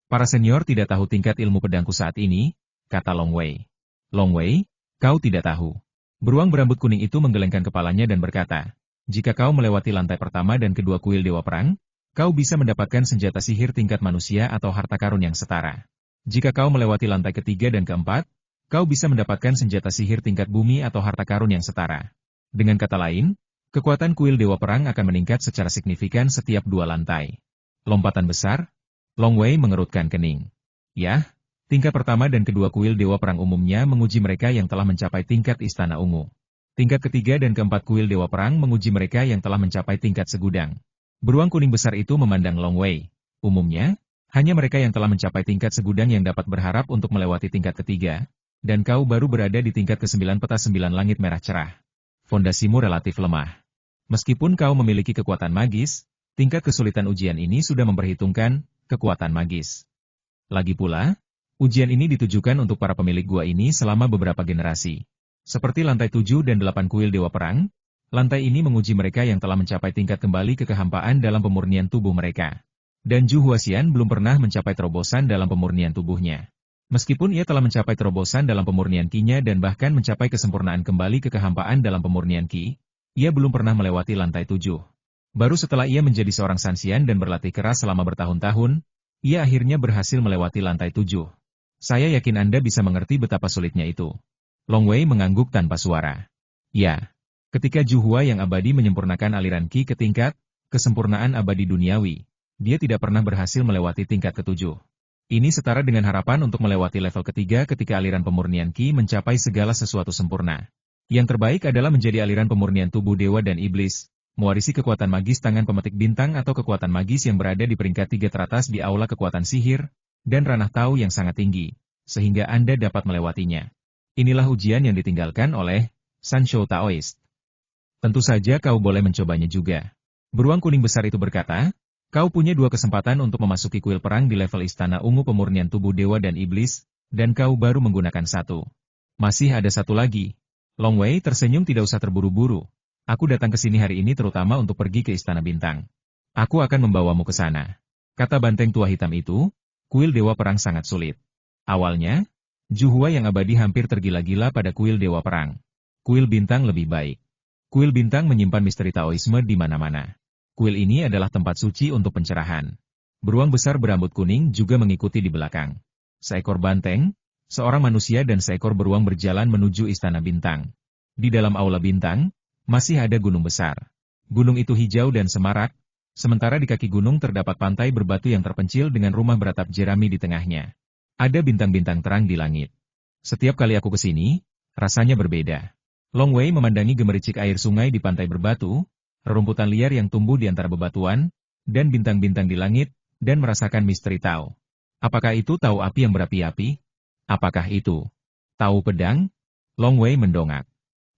Para senior tidak tahu tingkat ilmu pedangku saat ini, kata Long Wei. Long Wei, kau tidak tahu. Beruang berambut kuning itu menggelengkan kepalanya dan berkata, jika kau melewati lantai pertama dan kedua kuil Dewa Perang, kau bisa mendapatkan senjata sihir tingkat manusia atau harta karun yang setara. Jika kau melewati lantai ketiga dan keempat, kau bisa mendapatkan senjata sihir tingkat bumi atau harta karun yang setara. Dengan kata lain, kekuatan kuil Dewa Perang akan meningkat secara signifikan setiap 2 lantai. Lompatan besar? Long Wei mengerutkan kening. Ya, tingkat pertama dan kedua kuil Dewa Perang umumnya menguji mereka yang telah mencapai tingkat Istana Ungu. Tingkat ketiga dan keempat kuil Dewa Perang menguji mereka yang telah mencapai tingkat segudang. Beruang kuning besar itu memandang Long Wei. Umumnya, hanya mereka yang telah mencapai tingkat segudang yang dapat berharap untuk melewati tingkat ketiga, dan kau baru berada di tingkat ke-9 peta 9 langit merah cerah. Fondasimu relatif lemah. Meskipun kau memiliki kekuatan magis, tingkat kesulitan ujian ini sudah memperhitungkan kekuatan magis. Lagi pula, ujian ini ditujukan untuk para pemilik gua ini selama beberapa generasi. Seperti lantai 7 dan 8 kuil Dewa Perang, lantai ini menguji mereka yang telah mencapai tingkat kembali ke kehampaan dalam pemurnian tubuh mereka. Dan Zhu Huaxian belum pernah mencapai terobosan dalam pemurnian tubuhnya. Meskipun ia telah mencapai terobosan dalam pemurnian Qi-nya dan bahkan mencapai kesempurnaan kembali ke kehampaan dalam pemurnian Qi, ia belum pernah melewati lantai 7. Baru setelah ia menjadi seorang Sanxian dan berlatih keras selama bertahun-tahun, ia akhirnya berhasil melewati lantai 7. Saya yakin Anda bisa mengerti betapa sulitnya itu. Long Wei mengangguk tanpa suara. Ya, ketika Zhu Hua yang abadi menyempurnakan aliran Qi ke tingkat kesempurnaan abadi duniawi, dia tidak pernah berhasil melewati tingkat ke-7. Ini setara dengan harapan untuk melewati level ketiga ketika aliran pemurnian Qi mencapai segala sesuatu sempurna. Yang terbaik adalah menjadi aliran pemurnian tubuh dewa dan iblis, mewarisi kekuatan magis tangan pemetik bintang atau kekuatan magis yang berada di peringkat 3 teratas di aula kekuatan sihir, dan ranah tahu yang sangat tinggi, sehingga Anda dapat melewatinya. Inilah ujian yang ditinggalkan oleh Sanshou Taoist. Tentu saja kau boleh mencobanya juga. Beruang kuning besar itu berkata, kau punya 2 kesempatan untuk memasuki kuil perang di level Istana Ungu pemurnian tubuh dewa dan iblis, dan kau baru menggunakan 1. Masih ada 1 lagi. Long Wei tersenyum, tidak usah terburu-buru. Aku datang ke sini hari ini terutama untuk pergi ke Istana Bintang. Aku akan membawamu ke sana. Kata banteng tua hitam itu, kuil Dewa Perang sangat sulit. Awalnya, Zhu Hua yang abadi hampir tergila-gila pada kuil Dewa Perang. Kuil Bintang lebih baik. Kuil Bintang menyimpan misteri Taoisme di mana-mana. Kuil ini adalah tempat suci untuk pencerahan. Beruang besar berambut kuning juga mengikuti di belakang. Seekor banteng, seorang manusia dan seekor beruang berjalan menuju Istana Bintang. Di dalam aula Bintang, masih ada gunung besar. Gunung itu hijau dan semarak, sementara di kaki gunung terdapat pantai berbatu yang terpencil dengan rumah beratap jerami di tengahnya. Ada bintang-bintang terang di langit. Setiap kali aku ke sini, rasanya berbeda. Long Wei memandangi gemericik air sungai di pantai berbatu, rerumputan liar yang tumbuh di antara bebatuan, dan bintang-bintang di langit, dan merasakan misteri Tao. Apakah itu Tao api yang berapi-api? Apakah itu Tao pedang? Long Wei mendongak.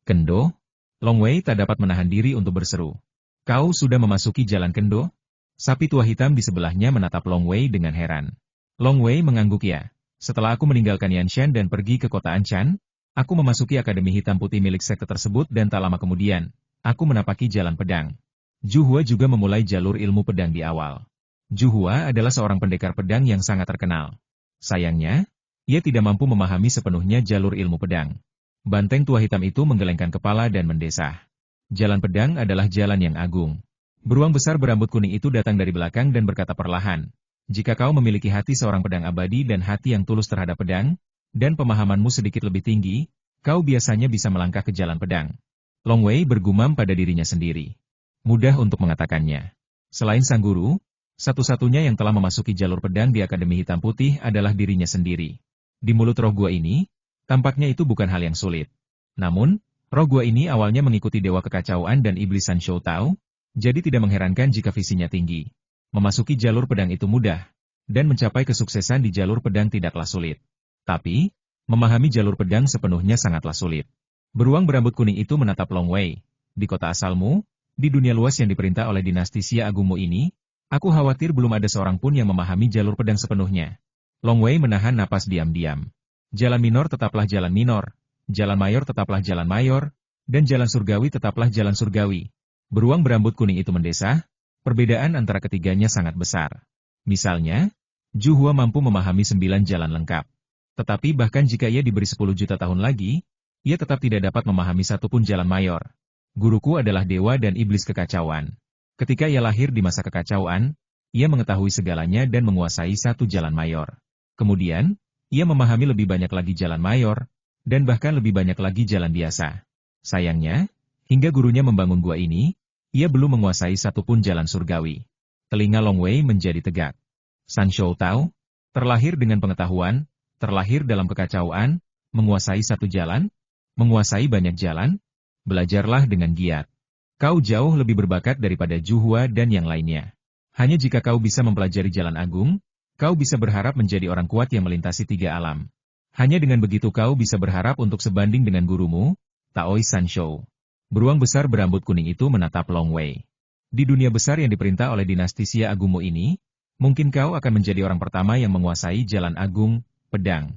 Kendo? Long Wei tak dapat menahan diri untuk berseru. Kau sudah memasuki jalan Kendo? Sapi tua hitam di sebelahnya menatap Long Wei dengan heran. Long Wei mengangguk ya. Setelah aku meninggalkan Yanshan dan pergi ke kota Anshan, aku memasuki Akademi Hitam Putih milik sekte tersebut dan tak lama kemudian, aku menapaki jalan pedang. Zhu Hua juga memulai jalur ilmu pedang di awal. Zhu Hua adalah seorang pendekar pedang yang sangat terkenal. Sayangnya, ia tidak mampu memahami sepenuhnya jalur ilmu pedang. Banteng tua hitam itu menggelengkan kepala dan mendesah. Jalan pedang adalah jalan yang agung. Beruang besar berambut kuning itu datang dari belakang dan berkata perlahan, jika kau memiliki hati seorang pedang abadi dan hati yang tulus terhadap pedang, dan pemahamanmu sedikit lebih tinggi, kau biasanya bisa melangkah ke jalan pedang. Long Wei bergumam pada dirinya sendiri. Mudah untuk mengatakannya. Selain sang guru, satu-satunya yang telah memasuki jalur pedang di Akademi Hitam Putih adalah dirinya sendiri. Di mulut roh gua ini, tampaknya itu bukan hal yang sulit. Namun, roh gua ini awalnya mengikuti Dewa Kekacauan dan Iblis Sanshou Tao, jadi tidak mengherankan jika visinya tinggi. Memasuki jalur pedang itu mudah, dan mencapai kesuksesan di jalur pedang tidaklah sulit. Tapi, memahami jalur pedang sepenuhnya sangatlah sulit. Beruang berambut kuning itu menatap Long Wei. Di kota asalmu, di dunia luas yang diperintah oleh dinasti Xia Agungmu ini, aku khawatir belum ada seorang pun yang memahami jalur pedang sepenuhnya. Long Wei menahan napas diam-diam. Jalan minor tetaplah jalan minor, jalan mayor tetaplah jalan mayor, dan jalan surgawi tetaplah jalan surgawi. Beruang berambut kuning itu mendesah, perbedaan antara ketiganya sangat besar. Misalnya, Zhu Hua mampu memahami 9 jalan lengkap. Tetapi bahkan jika ia diberi 10 juta tahun lagi, ia tetap tidak dapat memahami satupun jalan mayor. Guruku adalah dewa dan iblis kekacauan. Ketika ia lahir di masa kekacauan, ia mengetahui segalanya dan menguasai satu jalan mayor. Kemudian, ia memahami lebih banyak lagi jalan mayor, dan bahkan lebih banyak lagi jalan biasa. Sayangnya, hingga gurunya membangun gua ini, ia belum menguasai satupun jalan surgawi. Telinga Long Wei menjadi tegak. San Shou Tao, terlahir dengan pengetahuan, terlahir dalam kekacauan, menguasai satu jalan, menguasai banyak jalan, belajarlah dengan giat. Kau jauh lebih berbakat daripada Juhua dan yang lainnya. Hanya jika kau bisa mempelajari jalan agung, kau bisa berharap menjadi orang kuat yang melintasi tiga alam. Hanya dengan begitu kau bisa berharap untuk sebanding dengan gurumu, Taoi San Shou. Beruang besar berambut kuning itu menatap Long Wei. Di dunia besar yang diperintah oleh dinasti Xia Agungmu ini, mungkin kau akan menjadi orang pertama yang menguasai jalan agung, pedang.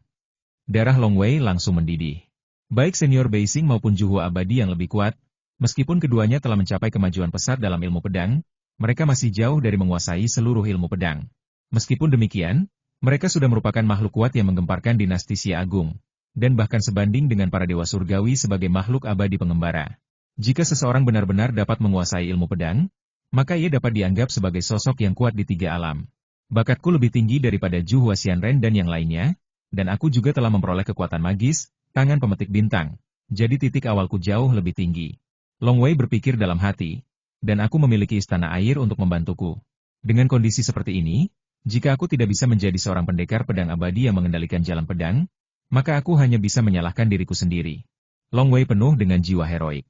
Darah Long Wei langsung mendidih. Baik senior Beixing maupun Juhua abadi yang lebih kuat, meskipun keduanya telah mencapai kemajuan pesat dalam ilmu pedang, mereka masih jauh dari menguasai seluruh ilmu pedang. Meskipun demikian, mereka sudah merupakan makhluk kuat yang menggemparkan dinasti Xia Agung, dan bahkan sebanding dengan para dewa surgawi sebagai makhluk abadi pengembara. Jika seseorang benar-benar dapat menguasai ilmu pedang, maka ia dapat dianggap sebagai sosok yang kuat di tiga alam. Bakatku lebih tinggi daripada Juhua Xianren dan yang lainnya, dan aku juga telah memperoleh kekuatan magis, tangan pemetik bintang. Jadi titik awalku jauh lebih tinggi. Long Wei berpikir dalam hati, dan aku memiliki istana air untuk membantuku. Dengan kondisi seperti ini, jika aku tidak bisa menjadi seorang pendekar pedang abadi yang mengendalikan jalan pedang, maka aku hanya bisa menyalahkan diriku sendiri. Long Wei penuh dengan jiwa heroik.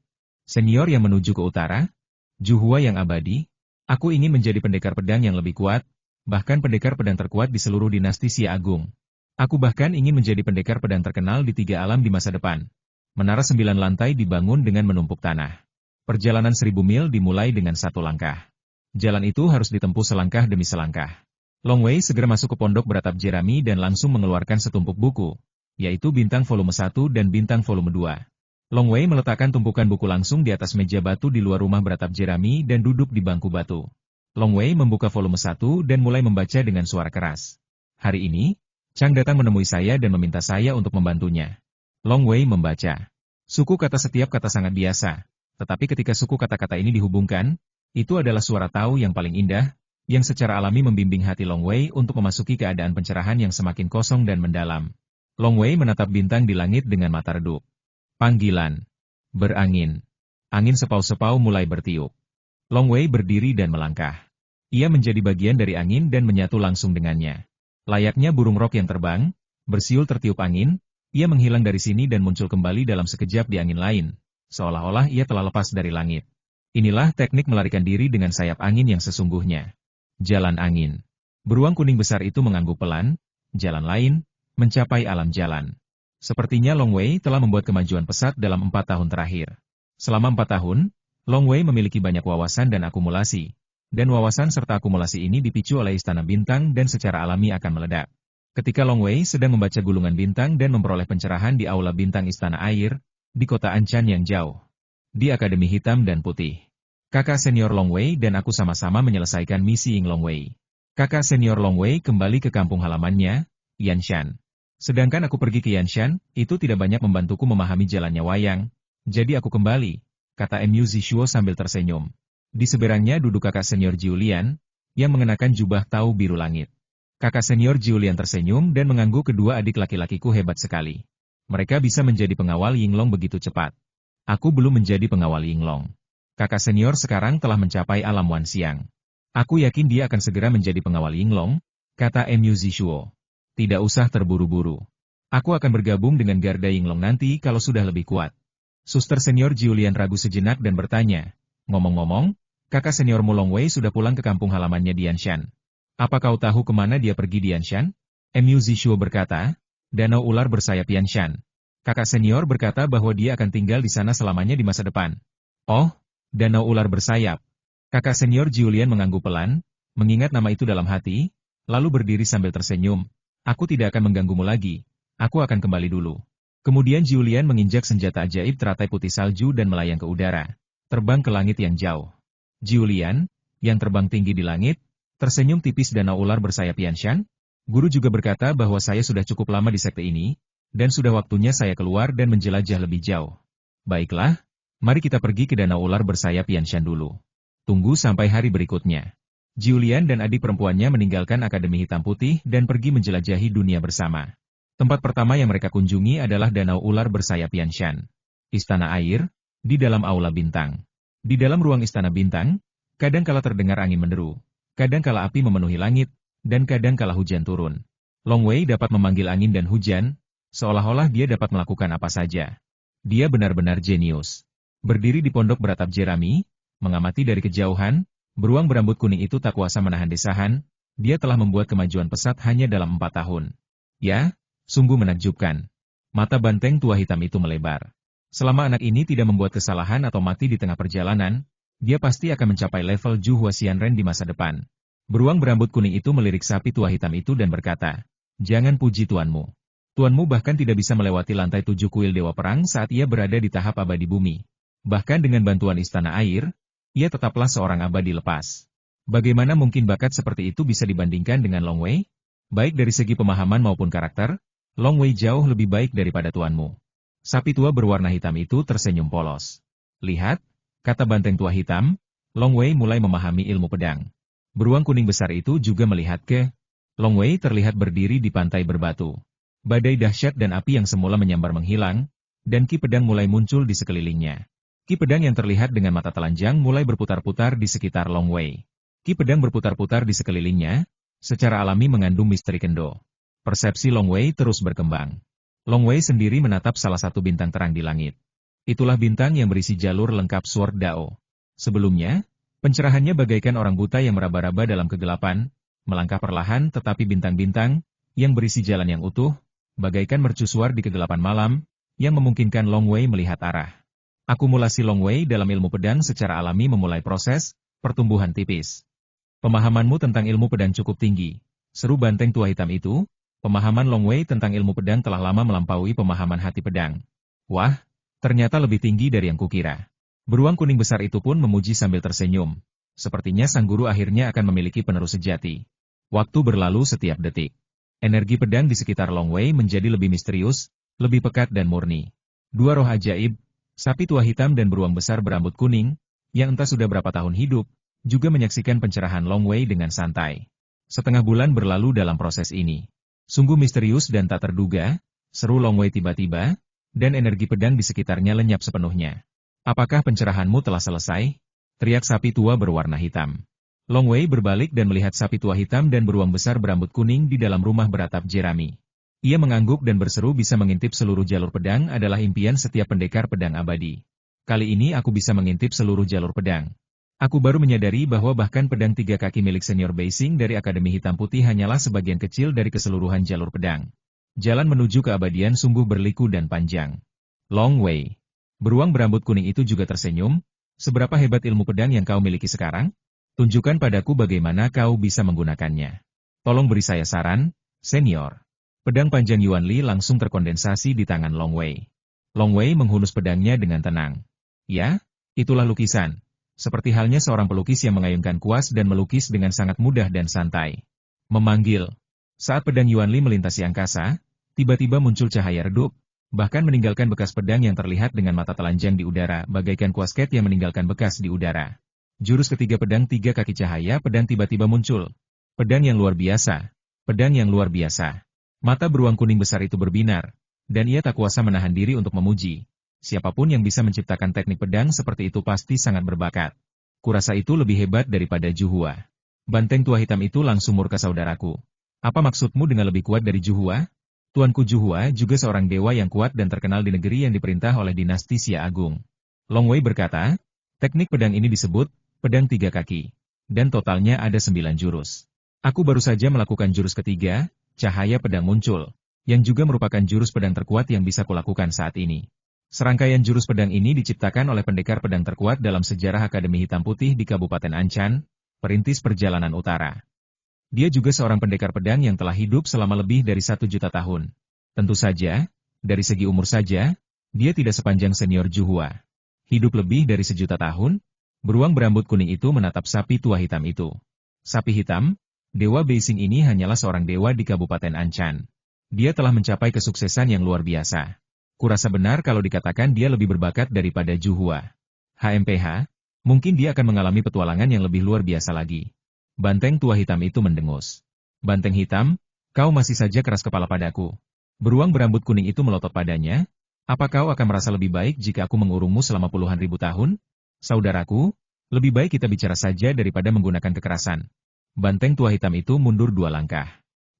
Senior yang menuju ke utara, Juhua yang abadi, aku ingin menjadi pendekar pedang yang lebih kuat, bahkan pendekar pedang terkuat di seluruh dinasti Xia Agung. Aku bahkan ingin menjadi pendekar pedang terkenal di tiga alam di masa depan. Menara 9 lantai dibangun dengan menumpuk tanah. Perjalanan 1000 mil dimulai dengan satu langkah. Jalan itu harus ditempuh selangkah demi selangkah. Long Wei segera masuk ke pondok beratap jerami dan langsung mengeluarkan setumpuk buku, yaitu Bintang Volume 1 dan Bintang Volume 2. Long Wei meletakkan tumpukan buku langsung di atas meja batu di luar rumah beratap jerami dan duduk di bangku batu. Long Wei membuka volume 1 dan mulai membaca dengan suara keras. Hari ini, Chang datang menemui saya dan meminta saya untuk membantunya. Long Wei membaca. Suku kata setiap kata sangat biasa, tetapi ketika suku kata-kata ini dihubungkan, itu adalah suara Tao yang paling indah, yang secara alami membimbing hati Long Wei untuk memasuki keadaan pencerahan yang semakin kosong dan mendalam. Long Wei menatap bintang di langit dengan mata redup. Panggilan. Berangin. Angin sepau-sepau mulai bertiup. Long Wei berdiri dan melangkah. Ia menjadi bagian dari angin dan menyatu langsung dengannya. Layaknya burung rok yang terbang, bersiul tertiup angin, ia menghilang dari sini dan muncul kembali dalam sekejap di angin lain, seolah-olah ia telah lepas dari langit. Inilah teknik melarikan diri dengan sayap angin yang sesungguhnya. Jalan angin. Beruang kuning besar itu mengangguk pelan, jalan lain, mencapai alam jalan. Sepertinya Long Wei telah membuat kemajuan pesat dalam 4 tahun terakhir. Selama 4 tahun, Long Wei memiliki banyak wawasan dan akumulasi. Dan wawasan serta akumulasi ini dipicu oleh Istana Bintang dan secara alami akan meledak. Ketika Long Wei sedang membaca gulungan bintang dan memperoleh pencerahan di Aula Bintang Istana Air, di kota Anchan yang jauh. Di Akademi Hitam dan Putih. Kakak senior Long Wei dan aku sama-sama menyelesaikan misi Ying Long Wei. Kakak senior Long Wei kembali ke kampung halamannya, Yanshan. Sedangkan aku pergi ke Yanshan, itu tidak banyak membantuku memahami jalannya wayang. Jadi aku kembali, kata Mu Zishuo sambil tersenyum. Di seberangnya duduk kakak senior Julian, yang mengenakan jubah Tao biru langit. Kakak senior Julian tersenyum dan mengangguk kedua adik laki-lakiku hebat sekali. Mereka bisa menjadi pengawal Yinglong begitu cepat. Aku belum menjadi pengawal Yinglong. Kakak senior sekarang telah mencapai alam Wan Xiang. Aku yakin dia akan segera menjadi pengawal Yinglong, kata Mu Zishuo. Tidak usah terburu-buru. Aku akan bergabung dengan Garda Yinglong nanti kalau sudah lebih kuat. Suster senior Julian ragu sejenak dan bertanya, ngomong-ngomong, kakak senior Long Wei sudah pulang ke kampung halamannya di Yanshan. Apa kau tahu kemana dia pergi di Yanshan? Mu Zishuo berkata, Danau Ular Bersayap Yanshan. Kakak senior berkata bahwa dia akan tinggal di sana selamanya di masa depan. Oh, Danau Ular Bersayap. Kakak senior Julian mengangguk pelan, mengingat nama itu dalam hati, lalu berdiri sambil tersenyum. Aku tidak akan mengganggumu lagi. Aku akan kembali dulu. Kemudian Julian menginjak senjata ajaib teratai putih salju dan melayang ke udara. Terbang ke langit yang jauh. Julian, yang terbang tinggi di langit, tersenyum tipis. Danau Ular Bersayap Yanshan. Guru juga berkata bahwa saya sudah cukup lama di sekte ini, Dan sudah waktunya saya keluar dan menjelajah lebih jauh. Baiklah, mari kita pergi ke danau ular bersayap Yanshan dulu. Tunggu sampai hari berikutnya. Julian dan adik perempuannya meninggalkan Akademi Hitam Putih dan pergi menjelajahi dunia bersama. Tempat pertama yang mereka kunjungi adalah danau ular bersayap Yanshan. Istana air, di dalam aula bintang. Di dalam ruang istana bintang, kadang kala terdengar angin menderu, kadang kala api memenuhi langit, dan kadang kala hujan turun. Long Wei dapat memanggil angin dan hujan, seolah-olah dia dapat melakukan apa saja. Dia benar-benar jenius. Berdiri di pondok beratap jerami, mengamati dari kejauhan, beruang berambut kuning itu tak kuasa menahan desahan, dia telah membuat kemajuan pesat hanya dalam 4 tahun. Ya, sungguh menakjubkan. Mata banteng tua hitam itu melebar. Selama anak ini tidak membuat kesalahan atau mati di tengah perjalanan, dia pasti akan mencapai level Zhu Huaxianren di masa depan. Beruang berambut kuning itu melirik sapi tua hitam itu dan berkata, "Jangan puji tuanmu. Tuanmu bahkan tidak bisa melewati lantai 7 kuil Dewa Perang saat ia berada di tahap abadi bumi. Bahkan dengan bantuan istana air, ia tetaplah seorang abadi lepas. Bagaimana mungkin bakat seperti itu bisa dibandingkan dengan Long Wei? Baik dari segi pemahaman maupun karakter, Long Wei jauh lebih baik daripada tuanmu." Sapi tua berwarna hitam itu tersenyum polos. "Lihat," kata banteng tua hitam, Long Wei mulai memahami ilmu pedang. Beruang kuning besar itu juga melihat ke Long Wei terlihat berdiri di pantai berbatu. Badai dahsyat dan api yang semula menyambar menghilang, dan ki pedang mulai muncul di sekelilingnya. Ki pedang yang terlihat dengan mata telanjang mulai berputar-putar di sekitar Long Wei. Ki pedang berputar-putar di sekelilingnya, secara alami mengandung misteri kendo. Persepsi Long Wei terus berkembang. Long Wei sendiri menatap salah satu bintang terang di langit. Itulah bintang yang berisi jalur lengkap Sword Dao. Sebelumnya, pencerahannya bagaikan orang buta yang meraba-raba dalam kegelapan, melangkah perlahan tetapi bintang-bintang, yang berisi jalan yang utuh, bagaikan mercusuar di kegelapan malam, yang memungkinkan Long Wei melihat arah. Akumulasi Long Wei dalam ilmu pedang secara alami memulai proses pertumbuhan tipis. "Pemahamanmu tentang ilmu pedang cukup tinggi," seru banteng tua hitam itu. Pemahaman Long Wei tentang ilmu pedang telah lama melampaui pemahaman hati pedang. "Wah, ternyata lebih tinggi dari yang kukira." Beruang kuning besar itu pun memuji sambil tersenyum. Sepertinya sang guru akhirnya akan memiliki penerus sejati. Waktu berlalu setiap detik. Energi pedang di sekitar Long Wei menjadi lebih misterius, lebih pekat dan murni. Dua roh ajaib, sapi tua hitam dan beruang besar berambut kuning, yang entah sudah berapa tahun hidup, juga menyaksikan pencerahan Long Wei dengan santai. Setengah bulan berlalu dalam proses ini. Sungguh misterius dan tak terduga, seru Long Wei tiba-tiba, dan energi pedang di sekitarnya lenyap sepenuhnya. "Apakah pencerahanmu telah selesai?" teriak sapi tua berwarna hitam. Long Wei berbalik dan melihat sapi tua hitam dan beruang besar berambut kuning di dalam rumah beratap jerami. Ia mengangguk dan berseru bisa mengintip seluruh jalur pedang adalah impian setiap pendekar pedang abadi. Kali ini aku bisa mengintip seluruh jalur pedang. Aku baru menyadari bahwa bahkan pedang 3 kaki milik senior Beijing dari Akademi Hitam Putih hanyalah sebagian kecil dari keseluruhan jalur pedang. Jalan menuju keabadian sungguh berliku dan panjang. Long Wei. Beruang berambut kuning itu juga tersenyum. "Seberapa hebat ilmu pedang yang kau miliki sekarang? Tunjukkan padaku bagaimana kau bisa menggunakannya. Tolong beri saya saran, senior." Pedang panjang Yuan Li langsung terkondensasi di tangan Long Wei. Long Wei menghunus pedangnya dengan tenang. "Ya, itulah lukisan. Seperti halnya seorang pelukis yang mengayunkan kuas dan melukis dengan sangat mudah dan santai." Memanggil. Saat pedang Yuan Li melintasi angkasa, tiba-tiba muncul cahaya redup, bahkan meninggalkan bekas pedang yang terlihat dengan mata telanjang di udara, bagaikan kuasket yang meninggalkan bekas di udara. Jurus ketiga pedang 3 kaki cahaya pedang tiba-tiba muncul. Pedang yang luar biasa. Pedang yang luar biasa. Mata beruang kuning besar itu berbinar, dan ia tak kuasa menahan diri untuk memuji. Siapapun yang bisa menciptakan teknik pedang seperti itu pasti sangat berbakat. Kurasa itu lebih hebat daripada Juhua. Banteng tua hitam itu langsung murka, "Saudaraku. Apa maksudmu dengan lebih kuat dari Juhua? Tuanku Juhua juga seorang dewa yang kuat dan terkenal di negeri yang diperintah oleh dinasti Xia Agung." Long Wei berkata, "Teknik pedang ini disebut pedang 3 kaki. Dan totalnya ada 9 jurus. Aku baru saja melakukan jurus ketiga, cahaya pedang muncul, yang juga merupakan jurus pedang terkuat yang bisa kulakukan saat ini." Serangkaian jurus pedang ini diciptakan oleh pendekar pedang terkuat dalam sejarah Akademi Hitam Putih di Kabupaten Anchan, perintis perjalanan utara. Dia juga seorang pendekar pedang yang telah hidup selama lebih dari 1 juta tahun. Tentu saja, dari segi umur saja, dia tidak sepanjang senior Juhua. Hidup lebih dari 1 juta tahun? Beruang berambut kuning itu menatap sapi tua hitam itu. "Sapi hitam, dewa Beijing ini hanyalah seorang dewa di Kabupaten Anchan. Dia telah mencapai kesuksesan yang luar biasa. Kurasa benar kalau dikatakan dia lebih berbakat daripada Zhu Hua. HMPH, mungkin dia akan mengalami petualangan yang lebih luar biasa lagi. Banteng tua hitam itu mendengus. Banteng hitam, kau masih saja keras kepala padaku. Beruang berambut kuning itu melotot padanya. Apa kau akan merasa lebih baik jika aku mengurungmu selama puluhan ribu tahun? Saudaraku, lebih baik kita bicara saja daripada menggunakan kekerasan. Banteng tua hitam itu mundur 2 langkah.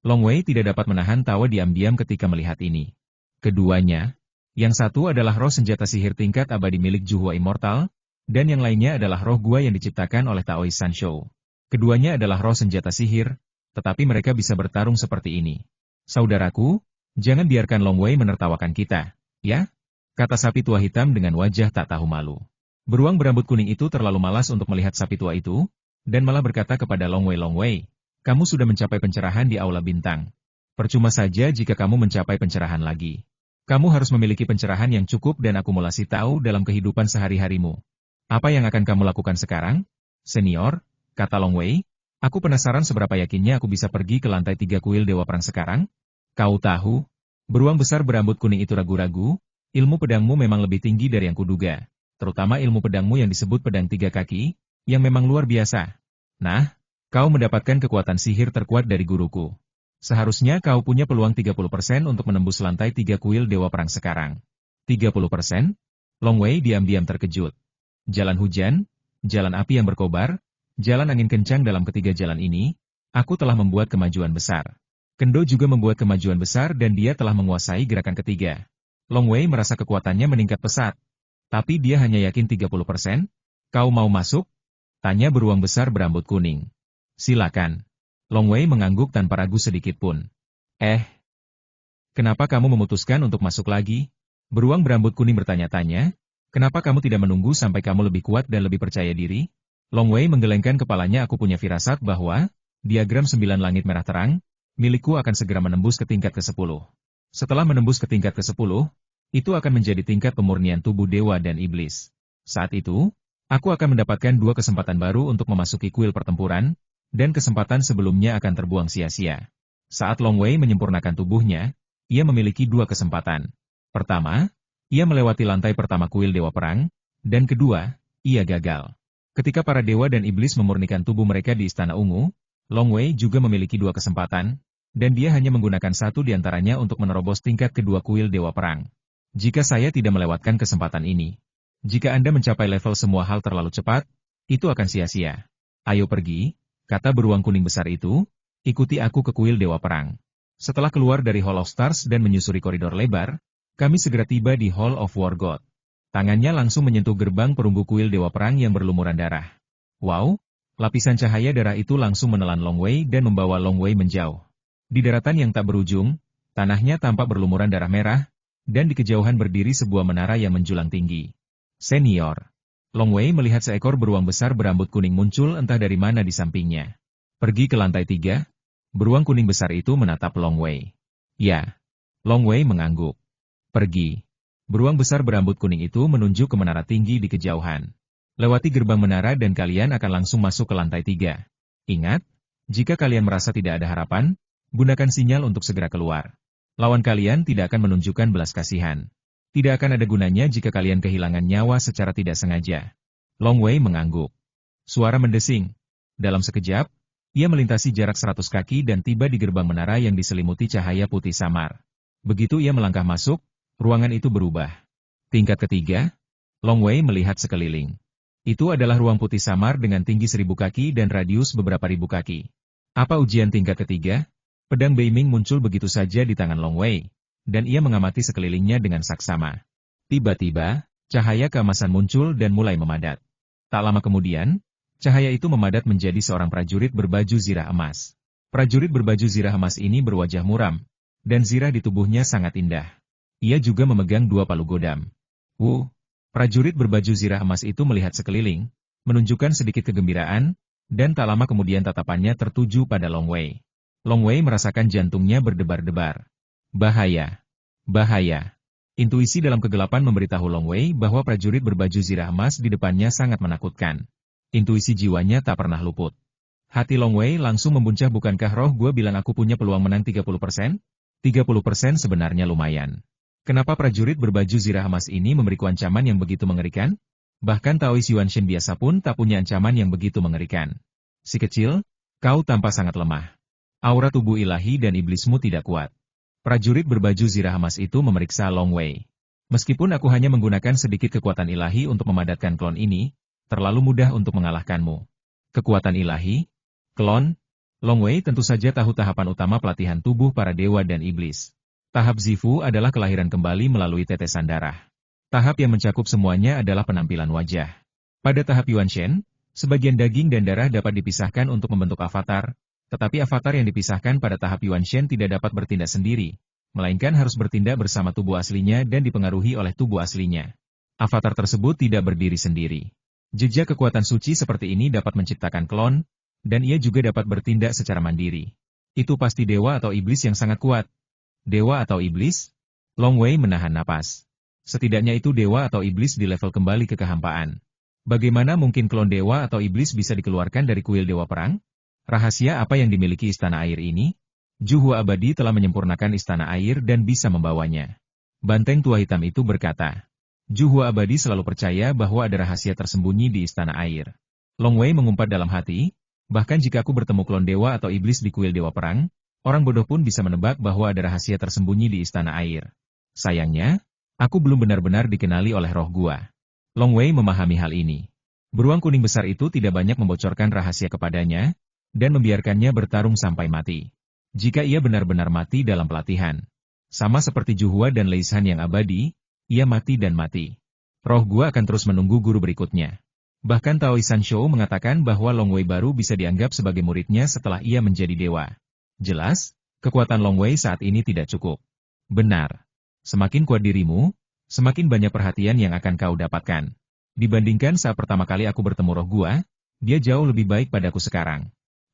Long Wei tidak dapat menahan tawa diam-diam ketika melihat ini. Keduanya, yang satu adalah roh senjata sihir tingkat abadi milik Zhu Hua Immortal, dan yang lainnya adalah roh gua yang diciptakan oleh Taoist Sanshou. Keduanya adalah roh senjata sihir, tetapi mereka bisa bertarung seperti ini. Saudaraku, jangan biarkan Long Wei menertawakan kita, ya? Kata sapi tua hitam dengan wajah tak tahu malu. Beruang berambut kuning itu terlalu malas untuk melihat sapi tua itu, dan malah berkata kepada Long Wei, kamu sudah mencapai pencerahan di Aula Bintang. Percuma saja jika kamu mencapai pencerahan lagi. Kamu harus memiliki pencerahan yang cukup dan akumulasi tahu dalam kehidupan sehari-harimu. Apa yang akan kamu lakukan sekarang? Senior, kata Long Wei, aku penasaran seberapa yakinnya aku bisa pergi ke lantai 3 kuil Dewa Perang sekarang? Kau tahu, beruang besar berambut kuning itu ragu-ragu, ilmu pedangmu memang lebih tinggi dari yang kuduga, terutama ilmu pedangmu yang disebut pedang 3 kaki, yang memang luar biasa. Nah, kau mendapatkan kekuatan sihir terkuat dari guruku. Seharusnya kau punya peluang 30% untuk menembus lantai 3 kuil Dewa Perang sekarang. 30%? Long Wei diam-diam terkejut. Jalan hujan, jalan api yang berkobar, jalan angin kencang dalam ketiga jalan ini, aku telah membuat kemajuan besar. Kendo juga membuat kemajuan besar dan dia telah menguasai gerakan ketiga. Long Wei merasa kekuatannya meningkat pesat. Tapi dia hanya yakin 30%? Kau mau masuk? Tanya beruang besar berambut kuning. Silakan. Long Wei mengangguk tanpa ragu sedikit pun. Kenapa kamu memutuskan untuk masuk lagi? Beruang berambut kuning bertanya-tanya. Kenapa kamu tidak menunggu sampai kamu lebih kuat dan lebih percaya diri? Long Wei menggelengkan kepalanya. Aku punya firasat bahwa, diagram 9 langit merah terang, milikku akan segera menembus ke tingkat ke-10. Setelah menembus ke tingkat ke-10, itu akan menjadi tingkat pemurnian tubuh dewa dan iblis. Saat itu, aku akan mendapatkan 2 kesempatan baru untuk memasuki kuil pertempuran, dan kesempatan sebelumnya akan terbuang sia-sia. Saat Long Wei menyempurnakan tubuhnya, ia memiliki 2 kesempatan. Pertama, ia melewati lantai pertama kuil Dewa Perang, dan kedua, ia gagal. Ketika para dewa dan iblis memurnikan tubuh mereka di Istana Ungu, Long Wei juga memiliki 2 kesempatan, dan dia hanya menggunakan satu di antaranya untuk menerobos tingkat kedua kuil Dewa Perang. Jika saya tidak melewatkan kesempatan ini, jika Anda mencapai level semua hal terlalu cepat, itu akan sia-sia. Ayo pergi, kata beruang kuning besar itu, ikuti aku ke kuil Dewa Perang. Setelah keluar dari Hall of Stars dan menyusuri koridor lebar, kami segera tiba di Hall of War God. Tangannya langsung menyentuh gerbang perunggu kuil Dewa Perang yang berlumuran darah. Wow, lapisan cahaya darah itu langsung menelan Long Wei dan membawa Long Wei menjauh. Di daratan yang tak berujung, tanahnya tampak berlumuran darah merah, dan di kejauhan berdiri sebuah menara yang menjulang tinggi. Senior. Long Wei melihat seekor beruang besar berambut kuning muncul entah dari mana di sampingnya. Pergi ke lantai 3? Beruang kuning besar itu menatap Long Wei. Ya. Long Wei mengangguk. Pergi. Beruang besar berambut kuning itu menunjuk ke menara tinggi di kejauhan. Lewati gerbang menara dan kalian akan langsung masuk ke lantai 3. Ingat, jika kalian merasa tidak ada harapan, gunakan sinyal untuk segera keluar. Lawan kalian tidak akan menunjukkan belas kasihan. Tidak akan ada gunanya jika kalian kehilangan nyawa secara tidak sengaja. Long Wei mengangguk. Suara mendesing. Dalam sekejap, ia melintasi jarak 100 kaki dan tiba di gerbang menara yang diselimuti cahaya putih samar. Begitu ia melangkah masuk, ruangan itu berubah. Tingkat ketiga, Long Wei melihat sekeliling. Itu adalah ruang putih samar dengan tinggi 1000 kaki dan radius beberapa ribu kaki. Apa ujian tingkat ketiga? Pedang Beiming muncul begitu saja di tangan Long Wei, dan ia mengamati sekelilingnya dengan saksama. Tiba-tiba, cahaya keemasan muncul dan mulai memadat. Tak lama kemudian, cahaya itu memadat menjadi seorang prajurit berbaju zirah emas. Prajurit berbaju zirah emas ini berwajah muram, dan zirah di tubuhnya sangat indah. Ia juga memegang 2 palu godam. Prajurit berbaju zirah emas itu melihat sekeliling, menunjukkan sedikit kegembiraan, dan tak lama kemudian tatapannya tertuju pada Long Wei. Long Wei merasakan jantungnya berdebar-debar. Bahaya. Bahaya. Intuisi dalam kegelapan memberitahu Long Wei bahwa prajurit berbaju zirah emas di depannya sangat menakutkan. Intuisi jiwanya tak pernah luput. Hati Long Wei langsung membuncah. Bukankah roh gua bilang aku punya peluang menang 30%? 30% sebenarnya lumayan. Kenapa prajurit berbaju zirah emas ini memberiku ancaman yang begitu mengerikan? Bahkan Taois Yuanshen biasa pun tak punya ancaman yang begitu mengerikan. Si kecil, kau tampak sangat lemah. Aura tubuh ilahi dan iblismu tidak kuat. Prajurit berbaju zirah emas itu memeriksa Long Wei. Meskipun aku hanya menggunakan sedikit kekuatan ilahi untuk memadatkan klon ini, terlalu mudah untuk mengalahkanmu. Kekuatan ilahi? Klon? Long Wei tentu saja tahu tahapan utama pelatihan tubuh para dewa dan iblis. Tahap Zifu adalah kelahiran kembali melalui tetesan darah. Tahap yang mencakup semuanya adalah penampilan wajah. Pada tahap Yuanshen, sebagian daging dan darah dapat dipisahkan untuk membentuk avatar, tetapi avatar yang dipisahkan pada tahap Yuanshen tidak dapat bertindak sendiri, melainkan harus bertindak bersama tubuh aslinya dan dipengaruhi oleh tubuh aslinya. Avatar tersebut tidak berdiri sendiri. Jejak kekuatan suci seperti ini dapat menciptakan klon, dan ia juga dapat bertindak secara mandiri. Itu pasti dewa atau iblis yang sangat kuat. Dewa atau iblis? Long Wei menahan napas. Setidaknya itu dewa atau iblis di level kembali ke kehampaan. Bagaimana mungkin klon dewa atau iblis bisa dikeluarkan dari kuil dewa perang? Rahasia apa yang dimiliki istana air ini? Juhua abadi telah menyempurnakan istana air dan bisa membawanya. Banteng tua hitam itu berkata. Juhua abadi selalu percaya bahwa ada rahasia tersembunyi di istana air. Long Wei mengumpat dalam hati, bahkan jika aku bertemu klon dewa atau iblis di kuil dewa perang, orang bodoh pun bisa menebak bahwa ada rahasia tersembunyi di istana air. Sayangnya, aku belum benar-benar dikenali oleh roh gua. Long Wei memahami hal ini. Beruang kuning besar itu tidak banyak membocorkan rahasia kepadanya, dan membiarkannya bertarung sampai mati. Jika ia benar-benar mati dalam pelatihan, sama seperti Juhua dan Leishan yang abadi, ia mati dan mati. Roh gua akan terus menunggu guru berikutnya. Bahkan Taois Sanshou mengatakan bahwa Long Wei baru bisa dianggap sebagai muridnya setelah ia menjadi dewa. Jelas, kekuatan Long Wei saat ini tidak cukup. Benar. Semakin kuat dirimu, semakin banyak perhatian yang akan kau dapatkan. Dibandingkan saat pertama kali aku bertemu roh gua, dia jauh lebih baik padaku sekarang.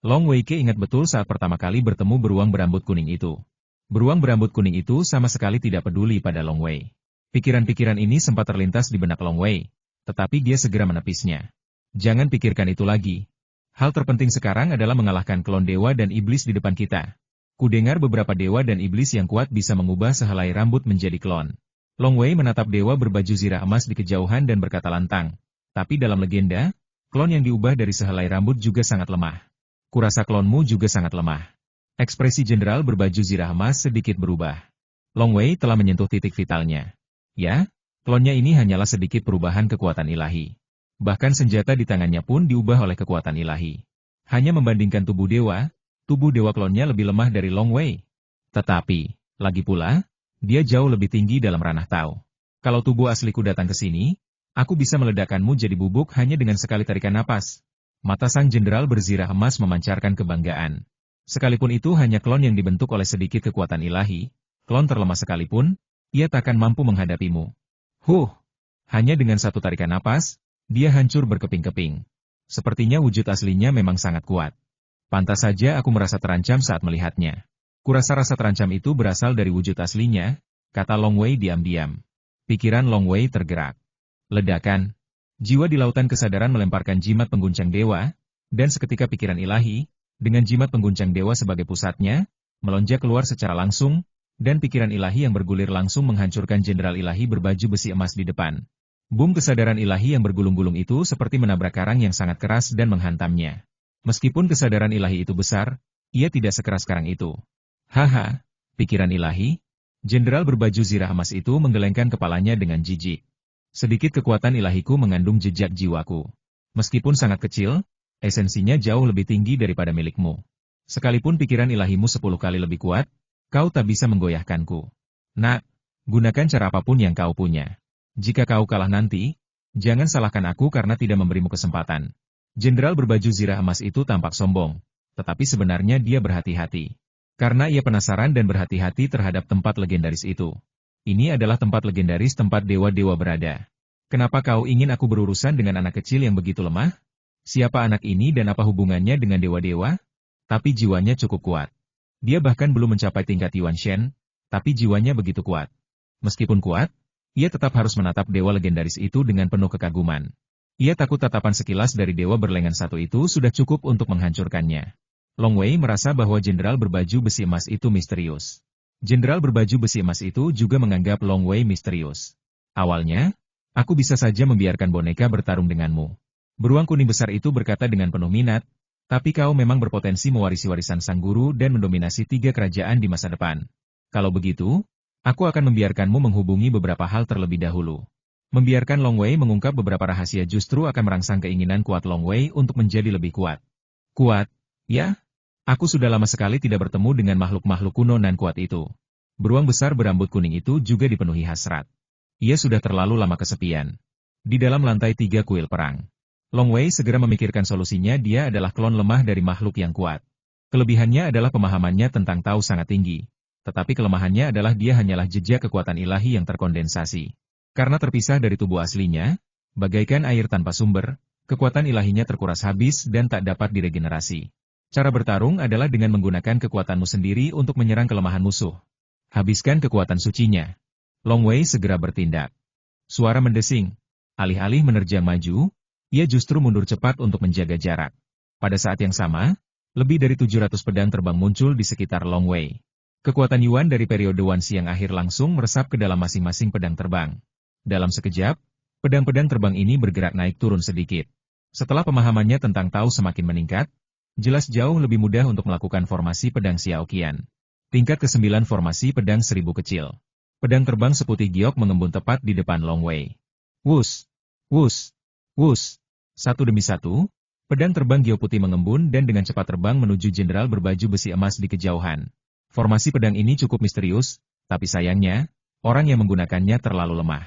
Long Wei Ke ingat betul saat pertama kali bertemu beruang berambut kuning itu. Beruang berambut kuning itu sama sekali tidak peduli pada Long Wei. Pikiran-pikiran ini sempat terlintas di benak Long Wei, tetapi dia segera menepisnya. Jangan pikirkan itu lagi. Hal terpenting sekarang adalah mengalahkan klon dewa dan iblis di depan kita. Kudengar beberapa dewa dan iblis yang kuat bisa mengubah sehelai rambut menjadi klon. Long Wei menatap dewa berbaju zirah emas di kejauhan dan berkata lantang. Tapi dalam legenda, klon yang diubah dari sehelai rambut juga sangat lemah. Kurasa klonmu juga sangat lemah. Ekspresi jenderal berbaju zirah emas sedikit berubah. Long Wei telah menyentuh titik vitalnya. Ya, klonnya ini hanyalah sedikit perubahan kekuatan ilahi. Bahkan senjata di tangannya pun diubah oleh kekuatan ilahi. Hanya membandingkan tubuh dewa klonnya lebih lemah dari Long Wei. Tetapi, lagi pula, dia jauh lebih tinggi dalam ranah Tao. Kalau tubuh asliku datang ke sini, aku bisa meledakkanmu jadi bubuk hanya dengan sekali tarikan napas. Mata sang jenderal berzirah emas memancarkan kebanggaan. Sekalipun itu hanya klon yang dibentuk oleh sedikit kekuatan ilahi, klon terlemah sekalipun, ia takkan mampu menghadapimu. Hanya dengan satu tarikan napas, dia hancur berkeping-keping. Sepertinya wujud aslinya memang sangat kuat. Pantas saja aku merasa terancam saat melihatnya. Kurasa rasa terancam itu berasal dari wujud aslinya, kata Long Wei diam-diam. Pikiran Long Wei tergerak. Ledakan. Jiwa di lautan kesadaran melemparkan jimat pengguncang dewa, dan seketika pikiran ilahi, dengan jimat pengguncang dewa sebagai pusatnya, melonjak keluar secara langsung, dan pikiran ilahi yang bergulir langsung menghancurkan jenderal ilahi berbaju besi emas di depan. Boom kesadaran ilahi yang bergulung-gulung itu seperti menabrak karang yang sangat keras dan menghantamnya. Meskipun kesadaran ilahi itu besar, ia tidak sekeras karang itu. Haha, pikiran ilahi? Jenderal berbaju zirah emas itu menggelengkan kepalanya dengan jijik. Sedikit kekuatan ilahiku mengandung jejak jiwaku. Meskipun sangat kecil, esensinya jauh lebih tinggi daripada milikmu. Sekalipun pikiran ilahimu 10 kali lebih kuat, kau tak bisa menggoyahkanku. Nak, gunakan cara apapun yang kau punya. Jika kau kalah nanti, jangan salahkan aku karena tidak memberimu kesempatan. Jenderal berbaju zirah emas itu tampak sombong, tetapi sebenarnya dia berhati-hati. Karena ia penasaran dan berhati-hati terhadap tempat legendaris itu. Ini adalah tempat legendaris tempat dewa-dewa berada. Kenapa kau ingin aku berurusan dengan anak kecil yang begitu lemah? Siapa anak ini dan apa hubungannya dengan dewa-dewa? Tapi jiwanya cukup kuat. Dia bahkan belum mencapai tingkat Yuanshen, tapi jiwanya begitu kuat. Meskipun kuat, ia tetap harus menatap dewa legendaris itu dengan penuh kekaguman. Ia takut tatapan sekilas dari dewa berlengan satu itu sudah cukup untuk menghancurkannya. Long Wei merasa bahwa jenderal berbaju besi emas itu misterius. Jenderal berbaju besi emas itu juga menganggap Long Wei misterius. Awalnya, aku bisa saja membiarkan boneka bertarung denganmu. Beruang kuning besar itu berkata dengan penuh minat, tapi kau memang berpotensi mewarisi warisan sang guru dan mendominasi 3 kerajaan di masa depan. Kalau begitu, aku akan membiarkanmu menghubungi beberapa hal terlebih dahulu. Membiarkan Long Wei mengungkap beberapa rahasia justru akan merangsang keinginan kuat Long Wei untuk menjadi lebih kuat. Kuat? Ya? Aku sudah lama sekali tidak bertemu dengan makhluk-makhluk kuno nan kuat itu. Beruang besar berambut kuning itu juga dipenuhi hasrat. Ia sudah terlalu lama kesepian. Di dalam lantai 3 kuil perang. Long Wei segera memikirkan solusinya. Dia adalah klon lemah dari makhluk yang kuat. Kelebihannya adalah pemahamannya tentang Tao sangat tinggi. Tetapi kelemahannya adalah dia hanyalah jejak kekuatan ilahi yang terkondensasi. Karena terpisah dari tubuh aslinya, bagaikan air tanpa sumber, kekuatan ilahinya terkuras habis dan tak dapat diregenerasi. Cara bertarung adalah dengan menggunakan kekuatanmu sendiri untuk menyerang kelemahan musuh. Habiskan kekuatan sucinya. Long Wei segera bertindak. Suara mendesing. Alih-alih menerjang maju, ia justru mundur cepat untuk menjaga jarak. Pada saat yang sama, lebih dari 700 pedang terbang muncul di sekitar Long Wei. Kekuatan Yuan dari periode Wanxi yang akhir langsung meresap ke dalam masing-masing pedang terbang. Dalam sekejap, pedang-pedang terbang ini bergerak naik turun sedikit. Setelah pemahamannya tentang Tao semakin meningkat, jelas jauh lebih mudah untuk melakukan formasi pedang Xiaoqian. Tingkat ke-9 formasi pedang 1000 kecil. Pedang terbang seputih giok mengembun tepat di depan Long Wei. Wus! Wus! Wus! Satu demi satu, pedang terbang giok putih mengembun dan dengan cepat terbang menuju jenderal berbaju besi emas di kejauhan. Formasi pedang ini cukup misterius, tapi sayangnya, orang yang menggunakannya terlalu lemah.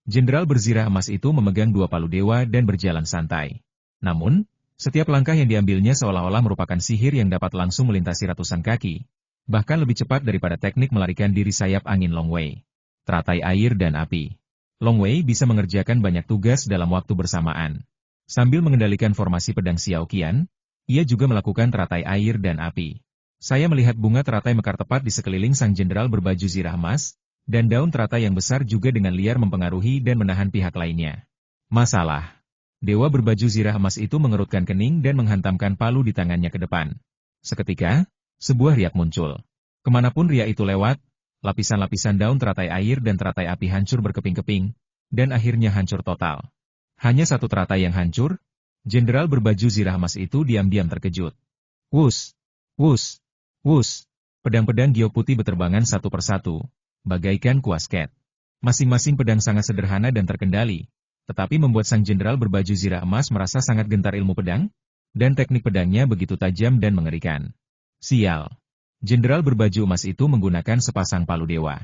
Jenderal berzirah emas itu memegang 2 palu dewa dan berjalan santai. Namun, setiap langkah yang diambilnya seolah-olah merupakan sihir yang dapat langsung melintasi ratusan kaki. Bahkan lebih cepat daripada teknik melarikan diri sayap angin Long Wei. Teratai air dan api. Long Wei bisa mengerjakan banyak tugas dalam waktu bersamaan. Sambil mengendalikan formasi pedang Xiaoqian, ia juga melakukan teratai air dan api. Saya melihat bunga teratai mekar tepat di sekeliling sang jenderal berbaju zirah emas, dan daun teratai yang besar juga dengan liar mempengaruhi dan menahan pihak lainnya. Masalah. Dewa berbaju zirah emas itu mengerutkan kening dan menghantamkan palu di tangannya ke depan. Seketika, sebuah riak muncul. Kemanapun riak itu lewat, lapisan-lapisan daun teratai air dan teratai api hancur berkeping-keping, dan akhirnya hancur total. Hanya satu teratai yang hancur, jenderal berbaju zirah emas itu diam-diam terkejut. Wus! Wus! Wus! Pedang-pedang giok putih beterbangan satu persatu, bagaikan kuasket. Masing-masing pedang sangat sederhana dan terkendali, tetapi membuat sang jenderal berbaju zirah emas merasa sangat gentar ilmu pedang, dan teknik pedangnya begitu tajam dan mengerikan. Sial! Jenderal berbaju emas itu menggunakan sepasang palu dewa.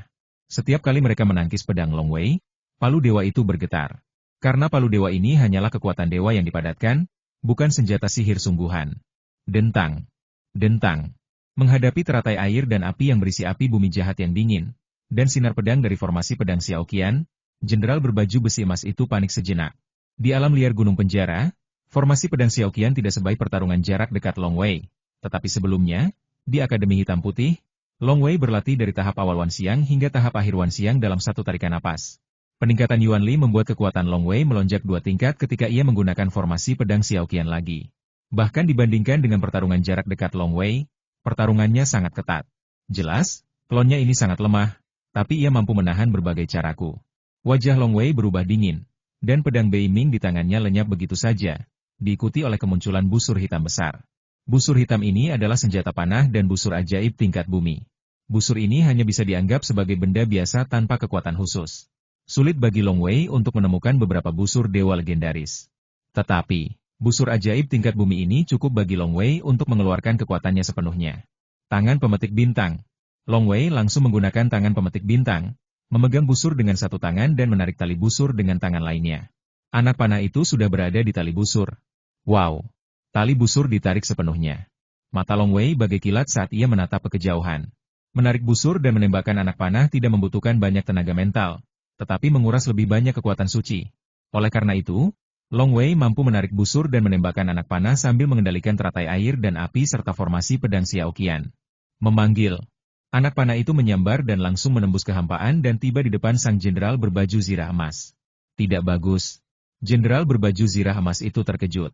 Setiap kali mereka menangkis pedang Long Wei, palu dewa itu bergetar. Karena palu dewa ini hanyalah kekuatan dewa yang dipadatkan, bukan senjata sihir sungguhan. Dentang! Dentang! Menghadapi teratai air dan api yang berisi api bumi jahat yang dingin, dan sinar pedang dari formasi pedang Xiaoqian, jenderal berbaju besi emas itu panik sejenak. Di alam liar gunung penjara, formasi pedang Xiaoqian tidak sebaik pertarungan jarak dekat Long Wei. Tetapi sebelumnya, di Akademi Hitam Putih, Long Wei berlatih dari tahap awal Wanxiang hingga tahap akhir Wanxiang dalam satu tarikan napas. Peningkatan Yuan Li membuat kekuatan Long Wei melonjak 2 tingkat ketika ia menggunakan formasi pedang Xiaoqian lagi. Bahkan dibandingkan dengan pertarungan jarak dekat Long Wei, pertarungannya sangat ketat. Jelas, klonnya ini sangat lemah, tapi ia mampu menahan berbagai caraku. Wajah Long Wei berubah dingin, dan pedang Bei Ming di tangannya lenyap begitu saja, diikuti oleh kemunculan busur hitam besar. Busur hitam ini adalah senjata panah dan busur ajaib tingkat bumi. Busur ini hanya bisa dianggap sebagai benda biasa tanpa kekuatan khusus. Sulit bagi Long Wei untuk menemukan beberapa busur dewa legendaris. Tetapi, busur ajaib tingkat bumi ini cukup bagi Long Wei untuk mengeluarkan kekuatannya sepenuhnya. Tangan pemetik bintang. Long Wei langsung menggunakan tangan pemetik bintang, memegang busur dengan satu tangan dan menarik tali busur dengan tangan lainnya. Anak panah itu sudah berada di tali busur. Wow! Tali busur ditarik sepenuhnya. Mata Long Wei bagai kilat saat ia menatap ke kejauhan. Menarik busur dan menembakkan anak panah tidak membutuhkan banyak tenaga mental, tetapi menguras lebih banyak kekuatan suci. Oleh karena itu, Long Wei mampu menarik busur dan menembakkan anak panah sambil mengendalikan teratai air dan api serta formasi pedang Xiaoqian. Memanggil. Anak panah itu menyambar dan langsung menembus kehampaan dan tiba di depan sang jenderal berbaju zirah emas. Tidak bagus. Jenderal berbaju zirah emas itu terkejut.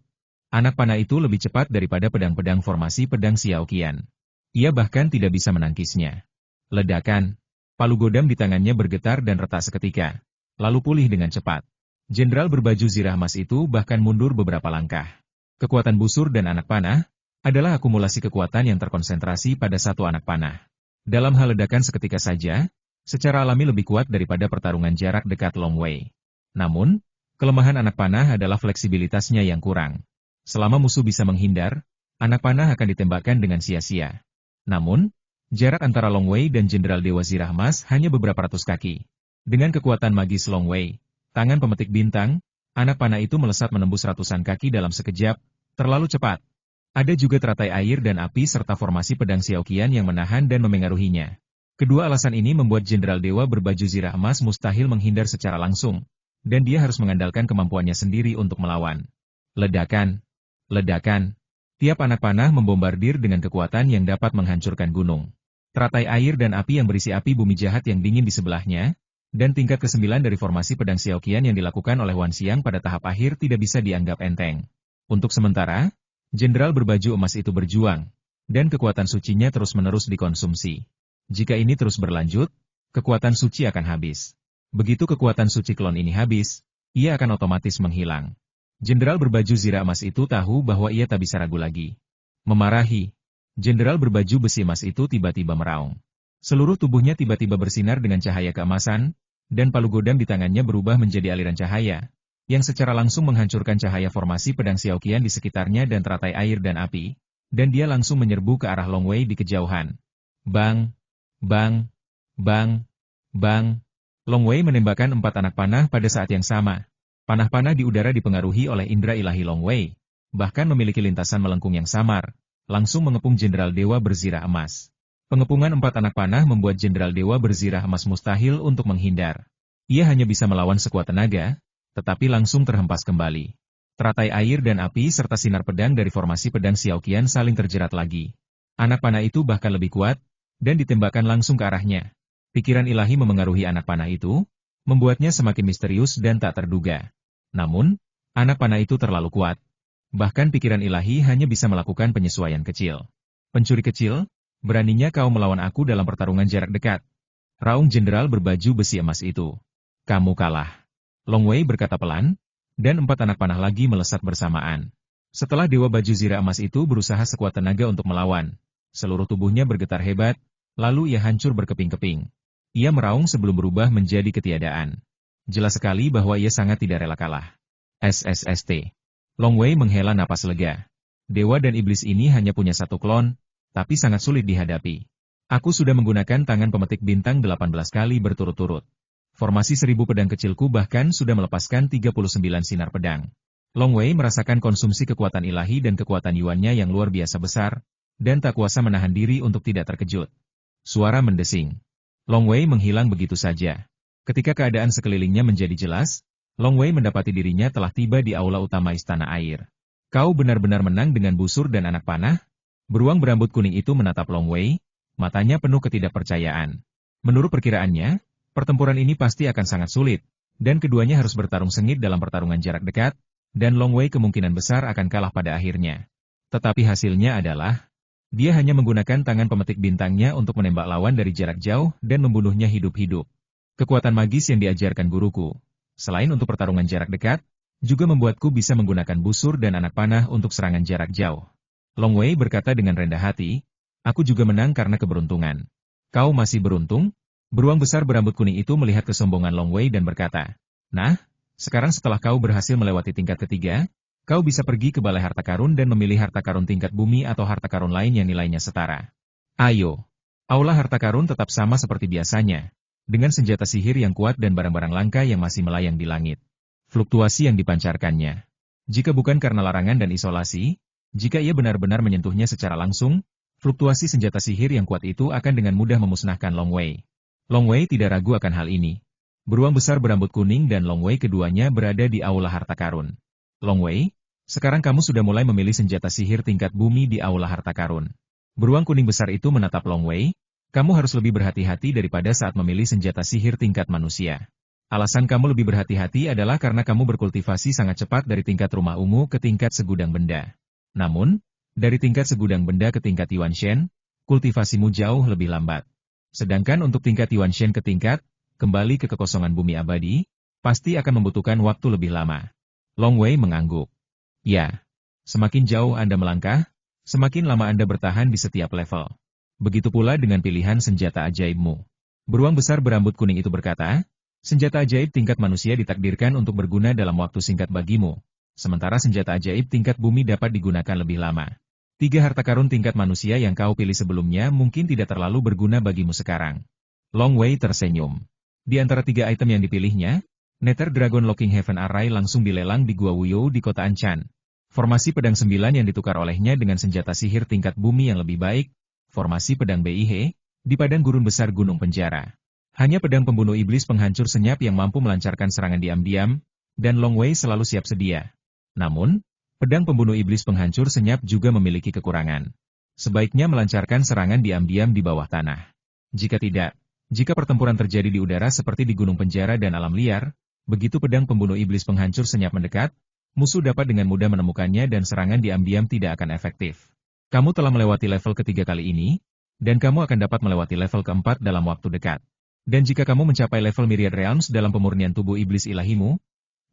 Anak panah itu lebih cepat daripada pedang-pedang formasi pedang Xiaoqian. Ia bahkan tidak bisa menangkisnya. Ledakan. Palu godam di tangannya bergetar dan retak seketika. Lalu pulih dengan cepat. Jenderal berbaju zirah emas itu bahkan mundur beberapa langkah. Kekuatan busur dan anak panah adalah akumulasi kekuatan yang terkonsentrasi pada satu anak panah. Dalam hal ledakan seketika saja, secara alami lebih kuat daripada pertarungan jarak dekat Long Wei. Namun, kelemahan anak panah adalah fleksibilitasnya yang kurang. Selama musuh bisa menghindar, anak panah akan ditembakkan dengan sia-sia. Namun, jarak antara Long Wei dan Jenderal Dewa Zirah Emas hanya beberapa ratus kaki. Dengan kekuatan magis Long Wei, tangan pemetik bintang, anak panah itu melesat menembus ratusan kaki dalam sekejap, terlalu cepat. Ada juga teratai air dan api serta formasi pedang Xiaoqian yang menahan dan memengaruhinya. Kedua alasan ini membuat Jenderal Dewa berbaju zirah emas mustahil menghindar secara langsung, dan dia harus mengandalkan kemampuannya sendiri untuk melawan. Ledakan. Ledakan. Tiap anak panah membombardir dengan kekuatan yang dapat menghancurkan gunung. Teratai air dan api yang berisi api bumi jahat yang dingin di sebelahnya, dan tingkat ke-9 dari formasi pedang Xiaoqian yang dilakukan oleh Wan Xiang pada tahap akhir tidak bisa dianggap enteng. Untuk sementara, Jenderal berbaju emas itu berjuang, dan kekuatan sucinya terus-menerus dikonsumsi. Jika ini terus berlanjut, kekuatan suci akan habis. Begitu kekuatan suci klon ini habis, ia akan otomatis menghilang. Jenderal berbaju zirah emas itu tahu bahwa ia tak bisa ragu lagi. Memarahi, Jenderal berbaju besi emas itu tiba-tiba meraung. Seluruh tubuhnya tiba-tiba bersinar dengan cahaya keemasan, dan palu godam di tangannya berubah menjadi aliran cahaya, yang secara langsung menghancurkan cahaya formasi pedang Xiaoqian di sekitarnya dan teratai air dan api, dan dia langsung menyerbu ke arah Long Wei di kejauhan. Bang! Bang! Bang! Bang! Long Wei menembakkan 4 anak panah pada saat yang sama. Panah-panah di udara dipengaruhi oleh indera ilahi Long Wei, bahkan memiliki lintasan melengkung yang samar, langsung mengepung Jenderal Dewa berzirah emas. Pengepungan 4 anak panah membuat Jenderal Dewa berzirah emas mustahil untuk menghindar. Ia hanya bisa melawan sekuat tenaga, tetapi langsung terhempas kembali. Teratai air dan api serta sinar pedang dari formasi pedang Xiaoqian saling terjerat lagi. Anak panah itu bahkan lebih kuat, dan ditembakkan langsung ke arahnya. Pikiran ilahi memengaruhi anak panah itu, membuatnya semakin misterius dan tak terduga. Namun, anak panah itu terlalu kuat. Bahkan pikiran ilahi hanya bisa melakukan penyesuaian kecil. Pencuri kecil, beraninya kau melawan aku dalam pertarungan jarak dekat. Raung Jenderal berbaju besi emas itu. Kamu kalah. Long Wei berkata pelan, dan 4 anak panah lagi melesat bersamaan. Setelah Dewa Baju Zirah Emas itu berusaha sekuat tenaga untuk melawan, seluruh tubuhnya bergetar hebat, lalu ia hancur berkeping-keping. Ia meraung sebelum berubah menjadi ketiadaan. Jelas sekali bahwa ia sangat tidak rela kalah. SSST. Long Wei menghela napas lega. Dewa dan iblis ini hanya punya satu klon, tapi sangat sulit dihadapi. Aku sudah menggunakan tangan pemetik bintang 18 kali berturut-turut. Formasi 1000 pedang kecilku bahkan sudah melepaskan 39 sinar pedang. Long Wei merasakan konsumsi kekuatan ilahi dan kekuatan yuannya yang luar biasa besar, dan tak kuasa menahan diri untuk tidak terkejut. Suara mendesing. Long Wei menghilang begitu saja. Ketika keadaan sekelilingnya menjadi jelas, Long Wei mendapati dirinya telah tiba di aula utama Istana Air. Kau benar-benar menang dengan busur dan anak panah? Beruang berambut kuning itu menatap Long Wei, matanya penuh ketidakpercayaan. Menurut perkiraannya, pertempuran ini pasti akan sangat sulit, dan keduanya harus bertarung sengit dalam pertarungan jarak dekat, dan Long Wei kemungkinan besar akan kalah pada akhirnya. Tetapi hasilnya adalah, dia hanya menggunakan tangan pemetik bintangnya untuk menembak lawan dari jarak jauh dan membunuhnya hidup-hidup. Kekuatan magis yang diajarkan guruku, selain untuk pertarungan jarak dekat, juga membuatku bisa menggunakan busur dan anak panah untuk serangan jarak jauh. Long Wei berkata dengan rendah hati, aku juga menang karena keberuntungan. Kau masih beruntung? Beruang besar berambut kuning itu melihat kesombongan Long Wei dan berkata, nah, sekarang setelah kau berhasil melewati tingkat ketiga, kau bisa pergi ke Balai Harta Karun dan memilih harta karun tingkat bumi atau harta karun lain yang nilainya setara. Ayo. Aula Harta Karun tetap sama seperti biasanya, dengan senjata sihir yang kuat dan barang-barang langka yang masih melayang di langit. Fluktuasi yang dipancarkannya. Jika bukan karena larangan dan isolasi, jika ia benar-benar menyentuhnya secara langsung, fluktuasi senjata sihir yang kuat itu akan dengan mudah memusnahkan Long Wei. Long Wei tidak ragu akan hal ini. Beruang besar berambut kuning dan Long Wei keduanya berada di Aula Harta Karun. Long Wei, sekarang kamu sudah mulai memilih senjata sihir tingkat bumi di Aula Harta Karun. Beruang kuning besar itu menatap Long Wei, kamu harus lebih berhati-hati daripada saat memilih senjata sihir tingkat manusia. Alasan kamu lebih berhati-hati adalah karena kamu berkultivasi sangat cepat dari tingkat rumah ungu ke tingkat segudang benda. Namun, dari tingkat segudang benda ke tingkat Yuan Shen, kultivasimu jauh lebih lambat. Sedangkan untuk tingkat Yuanshen ke tingkat, kembali ke kekosongan bumi abadi, pasti akan membutuhkan waktu lebih lama. Long Wei mengangguk. Ya, semakin jauh Anda melangkah, semakin lama Anda bertahan di setiap level. Begitu pula dengan pilihan senjata ajaibmu. Beruang besar berambut kuning itu berkata, senjata ajaib tingkat manusia ditakdirkan untuk berguna dalam waktu singkat bagimu, sementara senjata ajaib tingkat bumi dapat digunakan lebih lama. 3 harta karun tingkat manusia yang kau pilih sebelumnya mungkin tidak terlalu berguna bagimu sekarang. Long Wei tersenyum. Di antara 3 item yang dipilihnya, Nether Dragon Locking Heaven Array langsung dilelang di Gua Wuyou di kota Anchan. Formasi pedang 9 yang ditukar olehnya dengan senjata sihir tingkat bumi yang lebih baik, formasi pedang BIH, di padang gurun besar gunung penjara. Hanya pedang pembunuh iblis penghancur senyap yang mampu melancarkan serangan diam-diam, dan Long Wei selalu siap sedia. Namun, pedang pembunuh iblis penghancur senyap juga memiliki kekurangan. Sebaiknya melancarkan serangan diam-diam di bawah tanah. Jika tidak, jika pertempuran terjadi di udara seperti di gunung penjara dan alam liar, begitu pedang pembunuh iblis penghancur senyap mendekat, musuh dapat dengan mudah menemukannya dan serangan diam-diam tidak akan efektif. Kamu telah melewati level ketiga kali ini, dan kamu akan dapat melewati level keempat dalam waktu dekat. Dan jika kamu mencapai level Myriad Realms dalam pemurnian tubuh iblis ilahimu,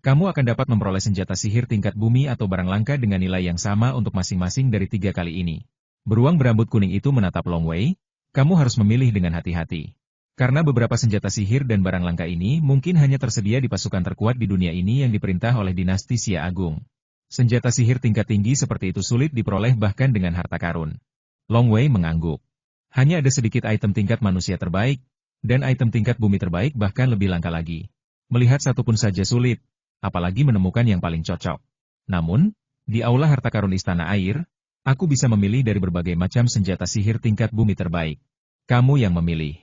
kamu akan dapat memperoleh senjata sihir tingkat bumi atau barang langka dengan nilai yang sama untuk masing-masing dari 3 kali ini. Beruang berambut kuning itu menatap Long Wei, kamu harus memilih dengan hati-hati. Karena beberapa senjata sihir dan barang langka ini mungkin hanya tersedia di pasukan terkuat di dunia ini yang diperintah oleh dinasti Xia Agung. Senjata sihir tingkat tinggi seperti itu sulit diperoleh bahkan dengan harta karun. Long Wei mengangguk. Hanya ada sedikit item tingkat manusia terbaik, dan item tingkat bumi terbaik bahkan lebih langka lagi. Melihat satu pun saja sulit, apalagi menemukan yang paling cocok. Namun, di aula harta karun istana air, aku bisa memilih dari berbagai macam senjata sihir tingkat bumi terbaik. Kamu yang memilih.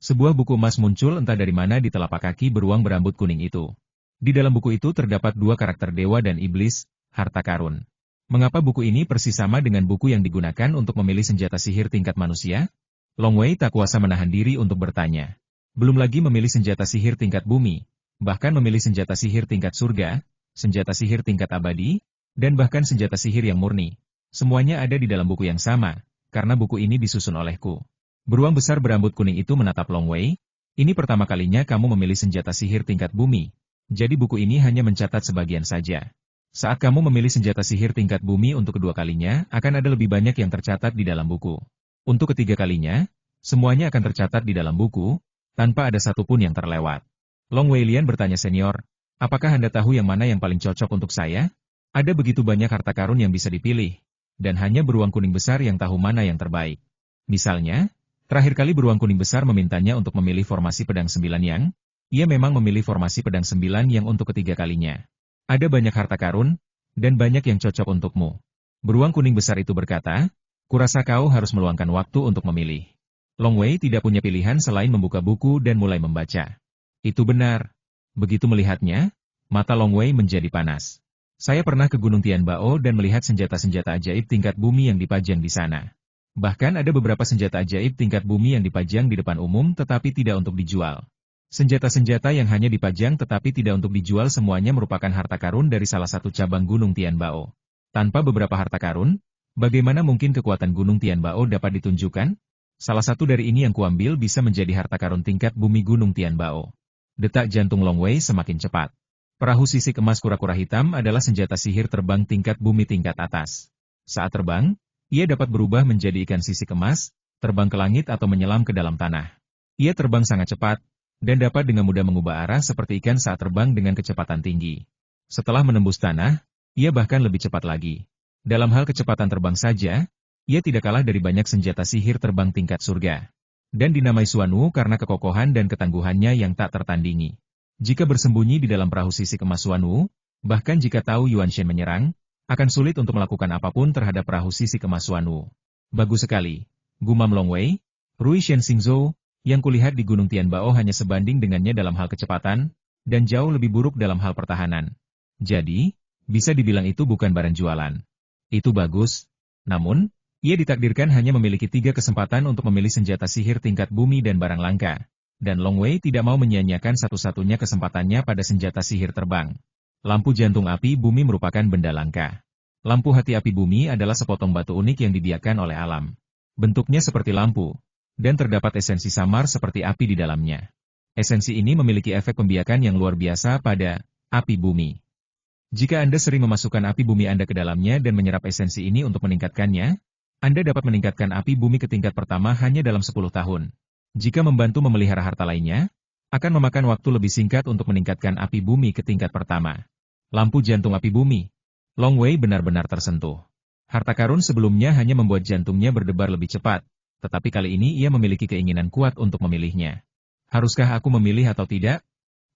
Sebuah buku emas muncul entah dari mana di telapak kaki beruang berambut kuning itu. Di dalam buku itu terdapat 2 karakter dewa dan iblis, harta karun. Mengapa buku ini persis sama dengan buku yang digunakan untuk memilih senjata sihir tingkat manusia? Long Wei tak kuasa menahan diri untuk bertanya. Belum lagi memilih senjata sihir tingkat bumi, bahkan memilih senjata sihir tingkat surga, senjata sihir tingkat abadi, dan bahkan senjata sihir yang murni. Semuanya ada di dalam buku yang sama, karena buku ini disusun olehku. Beruang besar berambut kuning itu menatap Long Wei, ini pertama kalinya kamu memilih senjata sihir tingkat bumi, jadi buku ini hanya mencatat sebagian saja. Saat kamu memilih senjata sihir tingkat bumi untuk kedua kalinya, akan ada lebih banyak yang tercatat di dalam buku. Untuk ketiga kalinya, semuanya akan tercatat di dalam buku, tanpa ada satupun yang terlewat. Long Wei Lian bertanya senior, apakah Anda tahu yang mana yang paling cocok untuk saya? Ada begitu banyak harta karun yang bisa dipilih, dan hanya beruang kuning besar yang tahu mana yang terbaik. Misalnya, terakhir kali beruang kuning besar memintanya untuk memilih formasi pedang 9 yang, ia memang memilih formasi pedang 9 yang untuk ketiga kalinya. Ada banyak harta karun, dan banyak yang cocok untukmu. Beruang kuning besar itu berkata, kurasa kau harus meluangkan waktu untuk memilih. Long Wei tidak punya pilihan selain membuka buku dan mulai membaca. Itu benar. Begitu melihatnya, mata Long Wei menjadi panas. Saya pernah ke Gunung Tianbao dan melihat senjata-senjata ajaib tingkat bumi yang dipajang di sana. Bahkan ada beberapa senjata ajaib tingkat bumi yang dipajang di depan umum tetapi tidak untuk dijual. Senjata-senjata yang hanya dipajang tetapi tidak untuk dijual semuanya merupakan harta karun dari salah satu cabang Gunung Tianbao. Tanpa beberapa harta karun, bagaimana mungkin kekuatan Gunung Tianbao dapat ditunjukkan? Salah satu dari ini yang kuambil bisa menjadi harta karun tingkat bumi Gunung Tianbao. Detak jantung Long Wei semakin cepat. Perahu sisik emas kura-kura hitam adalah senjata sihir terbang tingkat bumi tingkat atas. Saat terbang, ia dapat berubah menjadi ikan sisik emas, terbang ke langit atau menyelam ke dalam tanah. Ia terbang sangat cepat, dan dapat dengan mudah mengubah arah seperti ikan saat terbang dengan kecepatan tinggi. Setelah menembus tanah, ia bahkan lebih cepat lagi. Dalam hal kecepatan terbang saja, ia tidak kalah dari banyak senjata sihir terbang tingkat surga. Dan dinamai Xuanwu karena kekokohan dan ketangguhannya yang tak tertandingi. Jika bersembunyi di dalam perahu sisik emas Xuanwu, bahkan jika tahu Yuanshen menyerang, akan sulit untuk melakukan apapun terhadap perahu sisik emas Xuanwu. Bagus sekali, gumam Long Wei. Rui Shen Xingzhou, yang kulihat di Gunung Tianbao hanya sebanding dengannya dalam hal kecepatan, dan jauh lebih buruk dalam hal pertahanan. Jadi, bisa dibilang itu bukan barang jualan. Itu bagus. Namun, ia ditakdirkan hanya memiliki 3 kesempatan untuk memilih senjata sihir tingkat bumi dan barang langka. Dan Long Wei tidak mau menyia-nyiakan satu-satunya kesempatannya pada senjata sihir terbang. Lampu jantung api bumi merupakan benda langka. Lampu hati api bumi adalah sepotong batu unik yang dibiarkan oleh alam. Bentuknya seperti lampu. dan terdapat esensi samar seperti api di dalamnya. Esensi ini memiliki efek pembiakan yang luar biasa pada api bumi. Jika Anda sering memasukkan api bumi Anda ke dalamnya dan menyerap esensi ini untuk meningkatkannya, Anda dapat meningkatkan api bumi ke tingkat pertama hanya dalam 10 tahun. Jika membantu memelihara harta lainnya, akan memakan waktu lebih singkat untuk meningkatkan api bumi ke tingkat pertama. Lampu jantung api bumi. Long Wei benar-benar tersentuh. Harta karun sebelumnya hanya membuat jantungnya berdebar lebih cepat, tetapi kali ini ia memiliki keinginan kuat untuk memilihnya. Haruskah aku memilih atau tidak?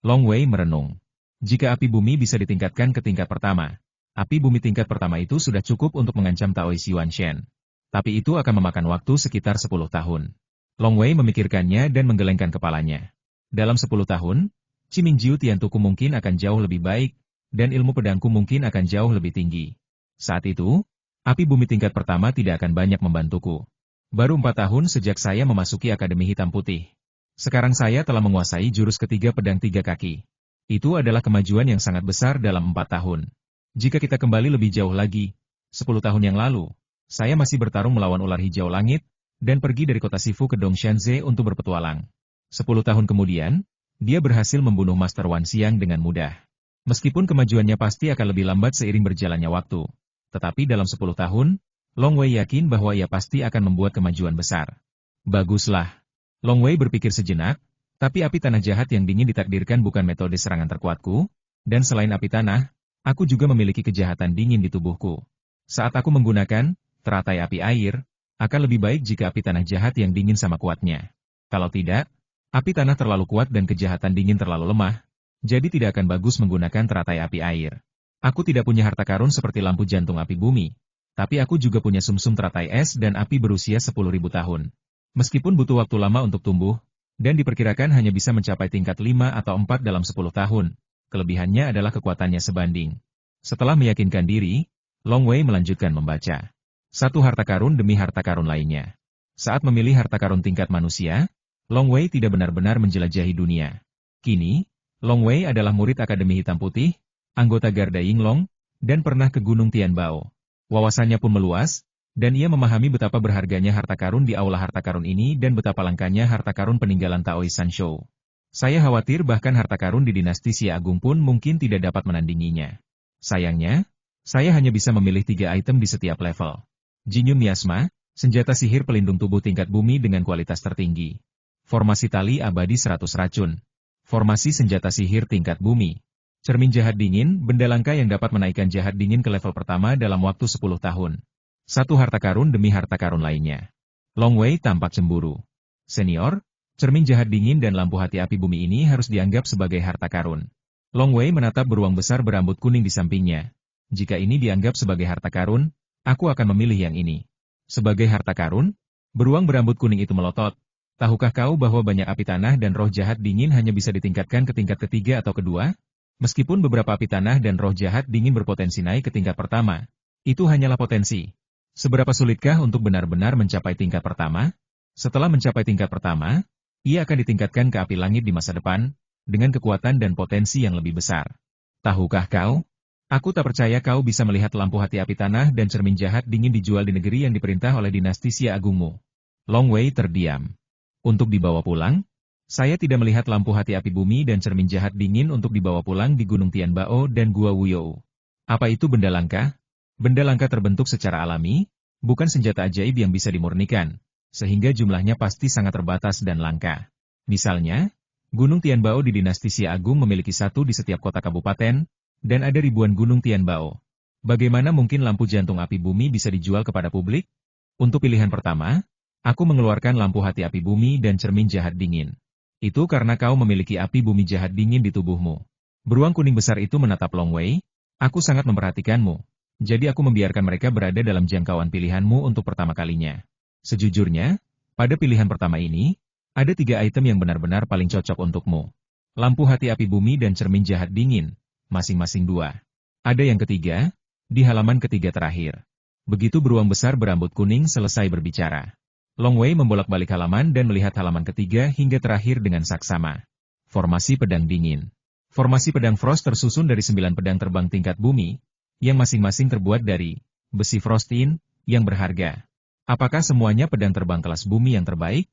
Long Wei merenung. Jika api bumi bisa ditingkatkan ke tingkat pertama, api bumi tingkat pertama itu sudah cukup untuk mengancam Taois Yuanshen. Tapi itu akan memakan waktu sekitar 10 tahun. Long Wei memikirkannya dan menggelengkan kepalanya. Dalam 10 tahun, Chimingjiu Tiantuku mungkin akan jauh lebih baik, dan ilmu pedangku mungkin akan jauh lebih tinggi. Saat itu, api bumi tingkat pertama tidak akan banyak membantuku. Baru 4 tahun sejak saya memasuki Akademi Hitam Putih. Sekarang saya telah menguasai jurus ketiga pedang 3 kaki. Itu adalah kemajuan yang sangat besar dalam 4 tahun. Jika kita kembali lebih jauh lagi, 10 tahun yang lalu, saya masih bertarung melawan ular hijau langit, dan pergi dari kota Sifu ke Dongshanze untuk berpetualang. 10 tahun kemudian, dia berhasil membunuh Master Wan Xiang dengan mudah. Meskipun kemajuannya pasti akan lebih lambat seiring berjalannya waktu. Tetapi dalam 10 tahun, Long Wei yakin bahwa ia pasti akan membuat kemajuan besar. Baguslah. Long Wei berpikir sejenak, tapi api tanah jahat yang dingin ditakdirkan bukan metode serangan terkuatku, dan selain api tanah, aku juga memiliki kejahatan dingin di tubuhku. Saat aku menggunakan teratai api air, akan lebih baik jika api tanah jahat yang dingin sama kuatnya. Kalau tidak, api tanah terlalu kuat dan kejahatan dingin terlalu lemah, jadi tidak akan bagus menggunakan teratai api air. Aku tidak punya harta karun seperti lampu jantung api bumi, tapi aku juga punya sumsum teratai es dan api berusia 10.000 tahun. Meskipun butuh waktu lama untuk tumbuh, dan diperkirakan hanya bisa mencapai tingkat 5 atau 4 dalam 10 tahun, kelebihannya adalah kekuatannya sebanding. Setelah meyakinkan diri, Long Wei melanjutkan membaca. Satu harta karun demi harta karun lainnya. Saat memilih harta karun tingkat manusia, Long Wei tidak benar-benar menjelajahi dunia. Kini, Long Wei adalah murid Akademi Hitam Putih, anggota Garda Yinglong, dan pernah ke Gunung Tianbao. Wawasannya pun meluas, dan ia memahami betapa berharganya harta karun di aula harta karun ini dan betapa langkanya harta karun peninggalan Taois Sanshou. Saya khawatir bahkan harta karun di dinasti Xia Agung pun mungkin tidak dapat menandinginya. Sayangnya, saya hanya bisa memilih 3 item di setiap level. Jinyun Miasma, senjata sihir pelindung tubuh tingkat bumi dengan kualitas tertinggi. Formasi tali abadi 100 racun. Formasi senjata sihir tingkat bumi. Cermin jahat dingin, benda langka yang dapat menaikkan jahat dingin ke level pertama dalam waktu 10 tahun. Satu harta karun demi harta karun lainnya. Long Wei tampak cemburu. Senior, cermin jahat dingin dan lampu hati api bumi ini harus dianggap sebagai harta karun. Long Wei menatap beruang besar berambut kuning di sampingnya. Jika ini dianggap sebagai harta karun, aku akan memilih yang ini. Sebagai harta karun, beruang berambut kuning itu melotot. Tahukah kau bahwa banyak api tanah dan roh jahat dingin hanya bisa ditingkatkan ke tingkat ketiga atau kedua? Meskipun beberapa api tanah dan roh jahat dingin berpotensi naik ke tingkat pertama, itu hanyalah potensi. Seberapa sulitkah untuk benar-benar mencapai tingkat pertama? Setelah mencapai tingkat pertama, ia akan ditingkatkan ke api langit di masa depan, dengan kekuatan dan potensi yang lebih besar. Tahukah kau? Aku tak percaya kau bisa melihat lampu hati api tanah dan cermin jahat dingin dijual di negeri yang diperintah oleh dinasti Xia Agungmu. Long Wei terdiam. Untuk dibawa pulang? Saya tidak melihat lampu hati api bumi dan cermin jahat dingin untuk dibawa pulang di Gunung Tianbao dan Gua Wuyou. Apa itu benda langka? Benda langka terbentuk secara alami, bukan senjata ajaib yang bisa dimurnikan, sehingga jumlahnya pasti sangat terbatas dan langka. Misalnya, Gunung Tianbao di dinasti Xia Agung memiliki satu di setiap kota kabupaten, dan ada ribuan Gunung Tianbao. Bagaimana mungkin lampu jantung api bumi bisa dijual kepada publik? Untuk pilihan pertama, aku mengeluarkan lampu hati api bumi dan cermin jahat dingin. Itu karena kau memiliki api bumi jahat dingin di tubuhmu. Beruang kuning besar itu menatap Long Wei, aku sangat memperhatikanmu. Jadi aku membiarkan mereka berada dalam jangkauan pilihanmu untuk pertama kalinya. Sejujurnya, pada pilihan pertama ini, ada 3 item yang benar-benar paling cocok untukmu. Lampu hati api bumi dan cermin jahat dingin, masing-masing 2. Ada yang ketiga, di halaman ketiga terakhir. Begitu beruang besar berambut kuning selesai berbicara. Long Wei membolak-balik halaman dan melihat halaman ketiga hingga terakhir dengan saksama. Formasi pedang dingin. Formasi pedang Frost tersusun dari 9 pedang terbang tingkat bumi, yang masing-masing terbuat dari besi frostin yang berharga. Apakah semuanya pedang terbang kelas bumi yang terbaik?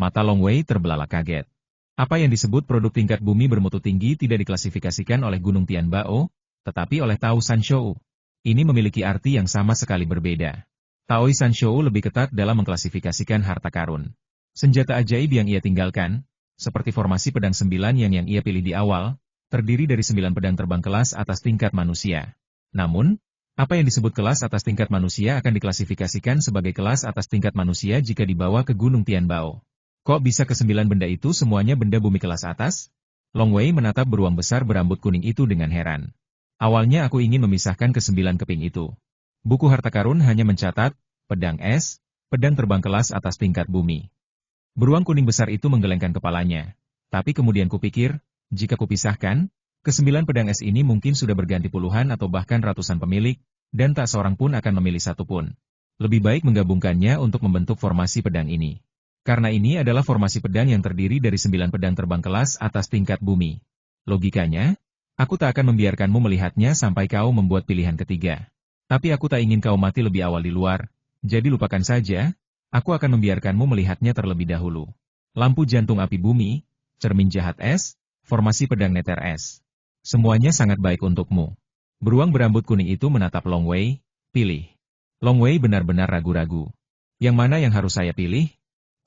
Mata Long Wei terbelalak kaget. Apa yang disebut produk tingkat bumi bermutu tinggi tidak diklasifikasikan oleh Gunung Tianbao, tetapi oleh Tao Sanshou. Ini memiliki arti yang sama sekali berbeda. Taoyi Sanshou lebih ketat dalam mengklasifikasikan harta karun. Senjata ajaib yang ia tinggalkan, seperti formasi pedang 9 yang ia pilih di awal, terdiri dari 9 pedang terbang kelas atas tingkat manusia. Namun, apa yang disebut kelas atas tingkat manusia akan diklasifikasikan sebagai kelas atas tingkat manusia jika dibawa ke Gunung Tianbao. Kok bisa ke 9 benda itu semuanya benda bumi kelas atas? Long Wei menatap beruang besar berambut kuning itu dengan heran. Awalnya aku ingin memisahkan ke 9 keping itu. Buku harta karun hanya mencatat, pedang es, pedang terbang kelas atas tingkat bumi. Beruang kuning besar itu menggelengkan kepalanya. Tapi kemudian kupikir, jika kupisahkan, ke 9 pedang es ini mungkin sudah berganti puluhan atau bahkan ratusan pemilik, dan tak seorang pun akan memilih satu pun. Lebih baik menggabungkannya untuk membentuk formasi pedang ini. Karena ini adalah formasi pedang yang terdiri dari 9 pedang terbang kelas atas tingkat bumi. Logikanya, aku tak akan membiarkanmu melihatnya sampai kau membuat pilihan ketiga. Tapi aku tak ingin kau mati lebih awal di luar, jadi lupakan saja, aku akan membiarkanmu melihatnya terlebih dahulu. Lampu jantung api bumi, cermin jahat es, formasi pedang neter es. Semuanya sangat baik untukmu. Beruang berambut kuning itu menatap Long Wei, pilih. Long Wei benar-benar ragu-ragu. Yang mana yang harus saya pilih?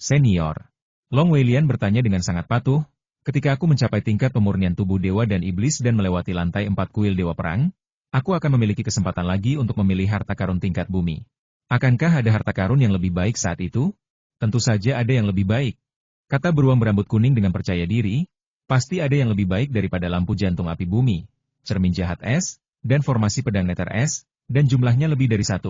Senior. Long Weilian bertanya dengan sangat patuh, ketika aku mencapai tingkat pemurnian tubuh dewa dan iblis dan melewati lantai 4 kuil dewa perang, aku akan memiliki kesempatan lagi untuk memilih harta karun tingkat bumi. Akankah ada harta karun yang lebih baik saat itu? Tentu saja ada yang lebih baik. Kata beruang berambut kuning dengan percaya diri, pasti ada yang lebih baik daripada lampu jantung api bumi, cermin jahat es, dan formasi pedang neter es, dan jumlahnya lebih dari 1.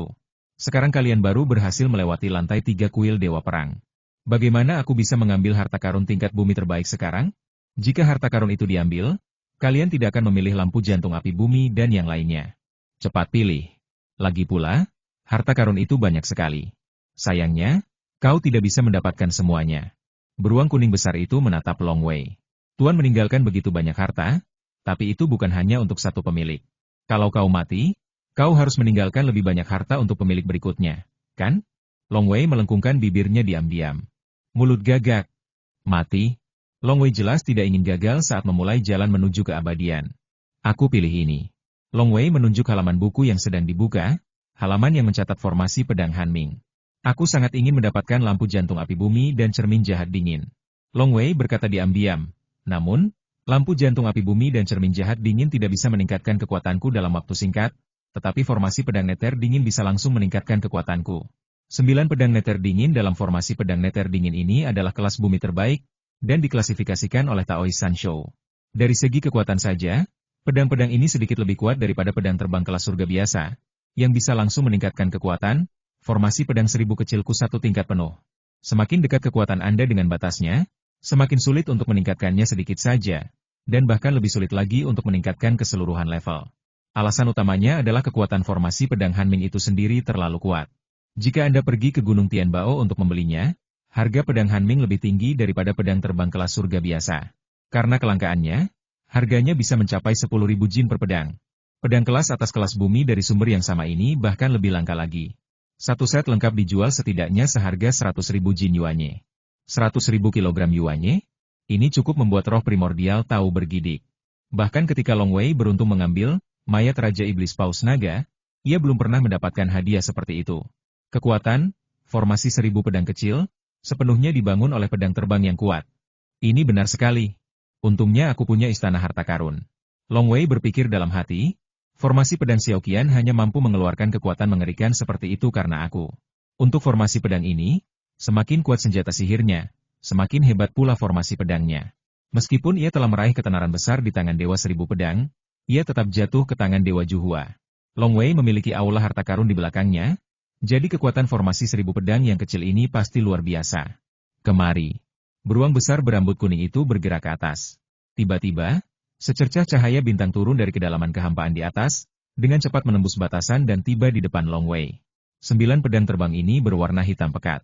Sekarang kalian baru berhasil melewati lantai 3 kuil dewa perang. Bagaimana aku bisa mengambil harta karun tingkat bumi terbaik sekarang? Jika harta karun itu diambil, kalian tidak akan memilih lampu jantung api bumi dan yang lainnya. Cepat pilih. Lagi pula, harta karun itu banyak sekali. Sayangnya, kau tidak bisa mendapatkan semuanya. Beruang kuning besar itu menatap Long Wei. Tuan meninggalkan begitu banyak harta, tapi itu bukan hanya untuk satu pemilik. Kalau kau mati, kau harus meninggalkan lebih banyak harta untuk pemilik berikutnya, kan? Long Wei melengkungkan bibirnya diam-diam. Mulut gagak. Mati. Long Wei jelas tidak ingin gagal saat memulai jalan menuju keabadian. Aku pilih ini. Long Wei menunjuk halaman buku yang sedang dibuka, halaman yang mencatat formasi pedang Hanming. Aku sangat ingin mendapatkan lampu jantung api bumi dan cermin jahat dingin. Long Wei berkata diam-diam. Namun, lampu jantung api bumi dan cermin jahat dingin tidak bisa meningkatkan kekuatanku dalam waktu singkat, tetapi formasi pedang neter dingin bisa langsung meningkatkan kekuatanku. 9 pedang neter dingin dalam formasi pedang neter dingin ini adalah kelas bumi terbaik, dan diklasifikasikan oleh Taoyi Sanshou. Dari segi kekuatan saja, pedang-pedang ini sedikit lebih kuat daripada pedang terbang kelas surga biasa, yang bisa langsung meningkatkan kekuatan, formasi pedang 1000 kecilku 1 tingkat penuh. Semakin dekat kekuatan Anda dengan batasnya, semakin sulit untuk meningkatkannya sedikit saja, dan bahkan lebih sulit lagi untuk meningkatkan keseluruhan level. Alasan utamanya adalah kekuatan formasi pedang Hanming itu sendiri terlalu kuat. Jika Anda pergi ke Gunung Tianbao untuk membelinya, harga pedang Hanming lebih tinggi daripada pedang terbang kelas surga biasa. Karena kelangkaannya, harganya bisa mencapai 10.000 jin per pedang. Pedang kelas atas kelas bumi dari sumber yang sama ini bahkan lebih langka lagi. Satu set lengkap dijual setidaknya seharga 100.000 jin yuanye. 100.000 kilogram yuanye? Ini cukup membuat roh primordial tahu bergidik. Bahkan ketika Long Wei beruntung mengambil mayat Raja Iblis Paus Naga, ia belum pernah mendapatkan hadiah seperti itu. Kekuatan, formasi 1000 pedang kecil, sepenuhnya dibangun oleh pedang terbang yang kuat. Ini benar sekali. Untungnya aku punya istana harta karun. Long Wei berpikir dalam hati, formasi pedang Xiaoqian hanya mampu mengeluarkan kekuatan mengerikan seperti itu karena aku. Untuk formasi pedang ini, semakin kuat senjata sihirnya, semakin hebat pula formasi pedangnya. Meskipun ia telah meraih ketenaran besar di tangan Dewa 1000 Pedang, ia tetap jatuh ke tangan Dewa Juhua. Long Wei memiliki aula harta karun di belakangnya, jadi kekuatan formasi 1000 pedang yang kecil ini pasti luar biasa. Kemari. Beruang besar berambut kuning itu bergerak ke atas. Tiba-tiba, secercah cahaya bintang turun dari kedalaman kehampaan di atas, dengan cepat menembus batasan dan tiba di depan Long Wei. 9 pedang terbang ini berwarna hitam pekat.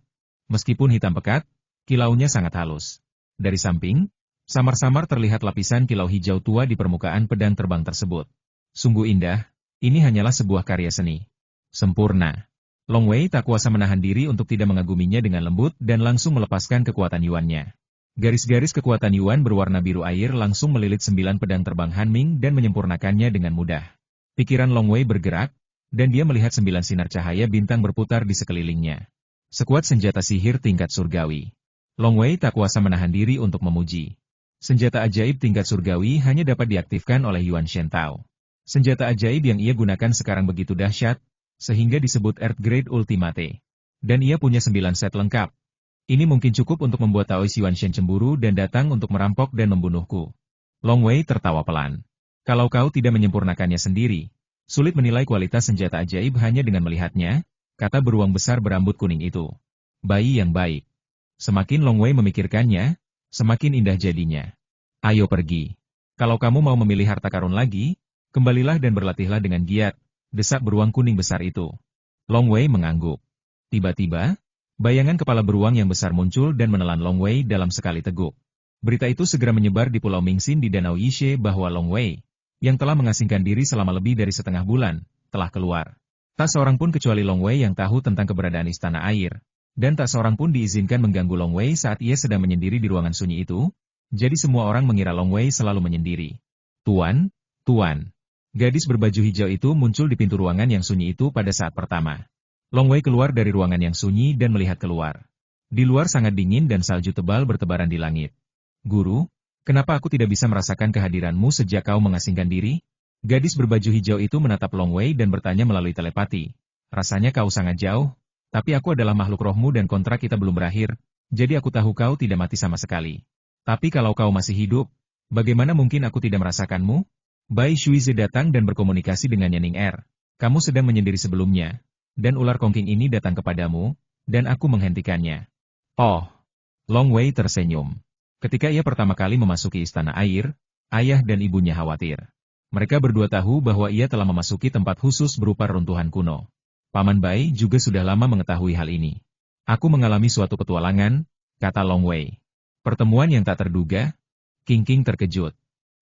Meskipun hitam pekat, kilaunya sangat halus. Dari samping, samar-samar terlihat lapisan kilau hijau tua di permukaan pedang terbang tersebut. Sungguh indah, ini hanyalah sebuah karya seni. Sempurna. Long Wei tak kuasa menahan diri untuk tidak mengaguminya dengan lembut dan langsung melepaskan kekuatan Yuan-nya. Garis-garis kekuatan Yuan berwarna biru air langsung melilit 9 pedang terbang Hanming dan menyempurnakannya dengan mudah. Pikiran Long Wei bergerak, dan dia melihat 9 sinar cahaya bintang berputar di sekelilingnya. Sekuat senjata sihir tingkat surgawi. Long Wei tak kuasa menahan diri untuk memuji. Senjata ajaib tingkat surgawi hanya dapat diaktifkan oleh Yuan Shentao. Senjata ajaib yang ia gunakan sekarang begitu dahsyat, sehingga disebut Earth Grade Ultimate. Dan ia punya 9 set lengkap. Ini mungkin cukup untuk membuat Taois Yuan Shen cemburu dan datang untuk merampok dan membunuhku. Long Wei tertawa pelan. Kalau kau tidak menyempurnakannya sendiri, sulit menilai kualitas senjata ajaib hanya dengan melihatnya, kata beruang besar berambut kuning itu. Bayi yang baik. Semakin Long Wei memikirkannya, semakin indah jadinya. Ayo pergi. Kalau kamu mau memilih harta karun lagi, kembalilah dan berlatihlah dengan giat, desak beruang kuning besar itu. Long Wei mengangguk. Tiba-tiba, bayangan kepala beruang yang besar muncul dan menelan Long Wei dalam sekali teguk. Berita itu segera menyebar di Pulau Mingxin di Danau Yishe bahwa Long Wei, yang telah mengasingkan diri selama lebih dari setengah bulan, telah keluar. Tak seorang pun kecuali Long Wei yang tahu tentang keberadaan istana air, dan tak seorang pun diizinkan mengganggu Long Wei saat ia sedang menyendiri di ruangan sunyi itu, jadi semua orang mengira Long Wei selalu menyendiri. Tuan, Tuan. Gadis berbaju hijau itu muncul di pintu ruangan yang sunyi itu pada saat pertama. Long Wei keluar dari ruangan yang sunyi dan melihat keluar. Di luar sangat dingin dan salju tebal bertebaran di langit. Guru, kenapa aku tidak bisa merasakan kehadiranmu sejak kau mengasingkan diri? Gadis berbaju hijau itu menatap Long Wei dan bertanya melalui telepati. Rasanya kau sangat jauh, tapi aku adalah makhluk rohmu dan kontrak kita belum berakhir, jadi aku tahu kau tidak mati sama sekali. Tapi kalau kau masih hidup, bagaimana mungkin aku tidak merasakanmu? Bai Shuize datang dan berkomunikasi dengan Ning Er. Kamu sedang menyendiri sebelumnya, dan ular kongking ini datang kepadamu, dan aku menghentikannya. Oh, Long Wei tersenyum. Ketika ia pertama kali memasuki istana air, ayah dan ibunya khawatir. Mereka berdua tahu bahwa ia telah memasuki tempat khusus berupa runtuhan kuno. Paman Bai juga sudah lama mengetahui hal ini. Aku mengalami suatu petualangan, kata Long Wei. Pertemuan yang tak terduga. King terkejut.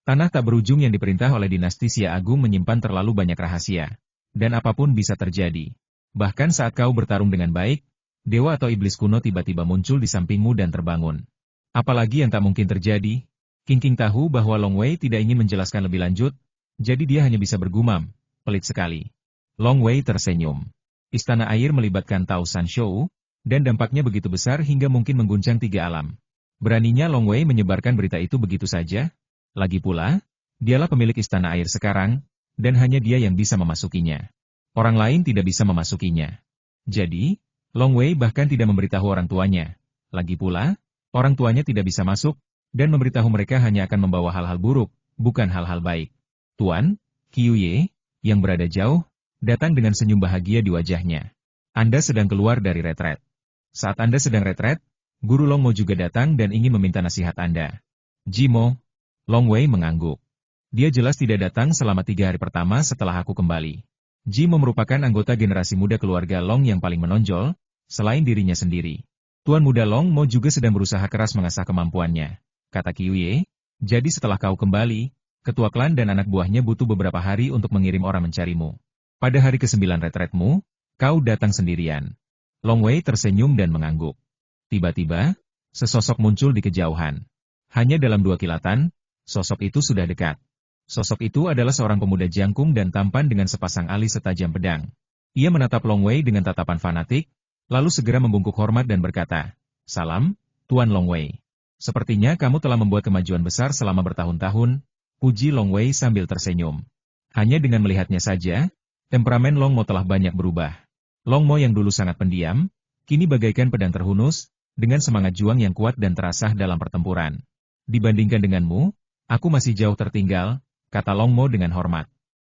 Tanah tak berujung yang diperintah oleh dinasti Xia Agung menyimpan terlalu banyak rahasia. Dan apapun bisa terjadi. Bahkan saat kau bertarung dengan baik, dewa atau iblis kuno tiba-tiba muncul di sampingmu dan terbangun. Apalagi yang tak mungkin terjadi? King tahu bahwa Long Wei tidak ingin menjelaskan lebih lanjut, jadi dia hanya bisa bergumam, pelit sekali. Long Wei tersenyum. Istana air melibatkan Tao San Shou, dan dampaknya begitu besar hingga mungkin mengguncang 3 alam. Beraninya Long Wei menyebarkan berita itu begitu saja? Lagi pula, dialah pemilik istana air sekarang, dan hanya dia yang bisa memasukinya. Orang lain tidak bisa memasukinya. Jadi, Long Wei bahkan tidak memberitahu orang tuanya. Lagi pula, orang tuanya tidak bisa masuk, dan memberitahu mereka hanya akan membawa hal-hal buruk, bukan hal-hal baik. Tuan, Qiuye, yang berada jauh, datang dengan senyum bahagia di wajahnya. Anda sedang keluar dari retret. Saat Anda sedang retret, Guru Long Mo juga datang dan ingin meminta nasihat Anda. Jimo, Long Wei mengangguk. Dia jelas tidak datang selama 3 hari pertama setelah aku kembali. Jimo merupakan anggota generasi muda keluarga Long yang paling menonjol, selain dirinya sendiri. Tuan muda Long Mo juga sedang berusaha keras mengasah kemampuannya, kata Qiuye. Jadi setelah kau kembali, ketua klan dan anak buahnya butuh beberapa hari untuk mengirim orang mencarimu. Pada hari ke-9 retretmu, kau datang sendirian. Long Wei tersenyum dan mengangguk. Tiba-tiba, sesosok muncul di kejauhan. Hanya dalam 2 kilatan, sosok itu sudah dekat. Sosok itu adalah seorang pemuda jangkung dan tampan dengan sepasang alis setajam pedang. Ia menatap Long Wei dengan tatapan fanatik, lalu segera membungkuk hormat dan berkata, "Salam, Tuan Long Wei. Sepertinya kamu telah membuat kemajuan besar selama bertahun-tahun," puji Long Wei sambil tersenyum. Hanya dengan melihatnya saja, temperamen Long Mo telah banyak berubah. Long Mo yang dulu sangat pendiam, kini bagaikan pedang terhunus, dengan semangat juang yang kuat dan terasah dalam pertempuran. Dibandingkan denganmu, aku masih jauh tertinggal, kata Long Mo dengan hormat.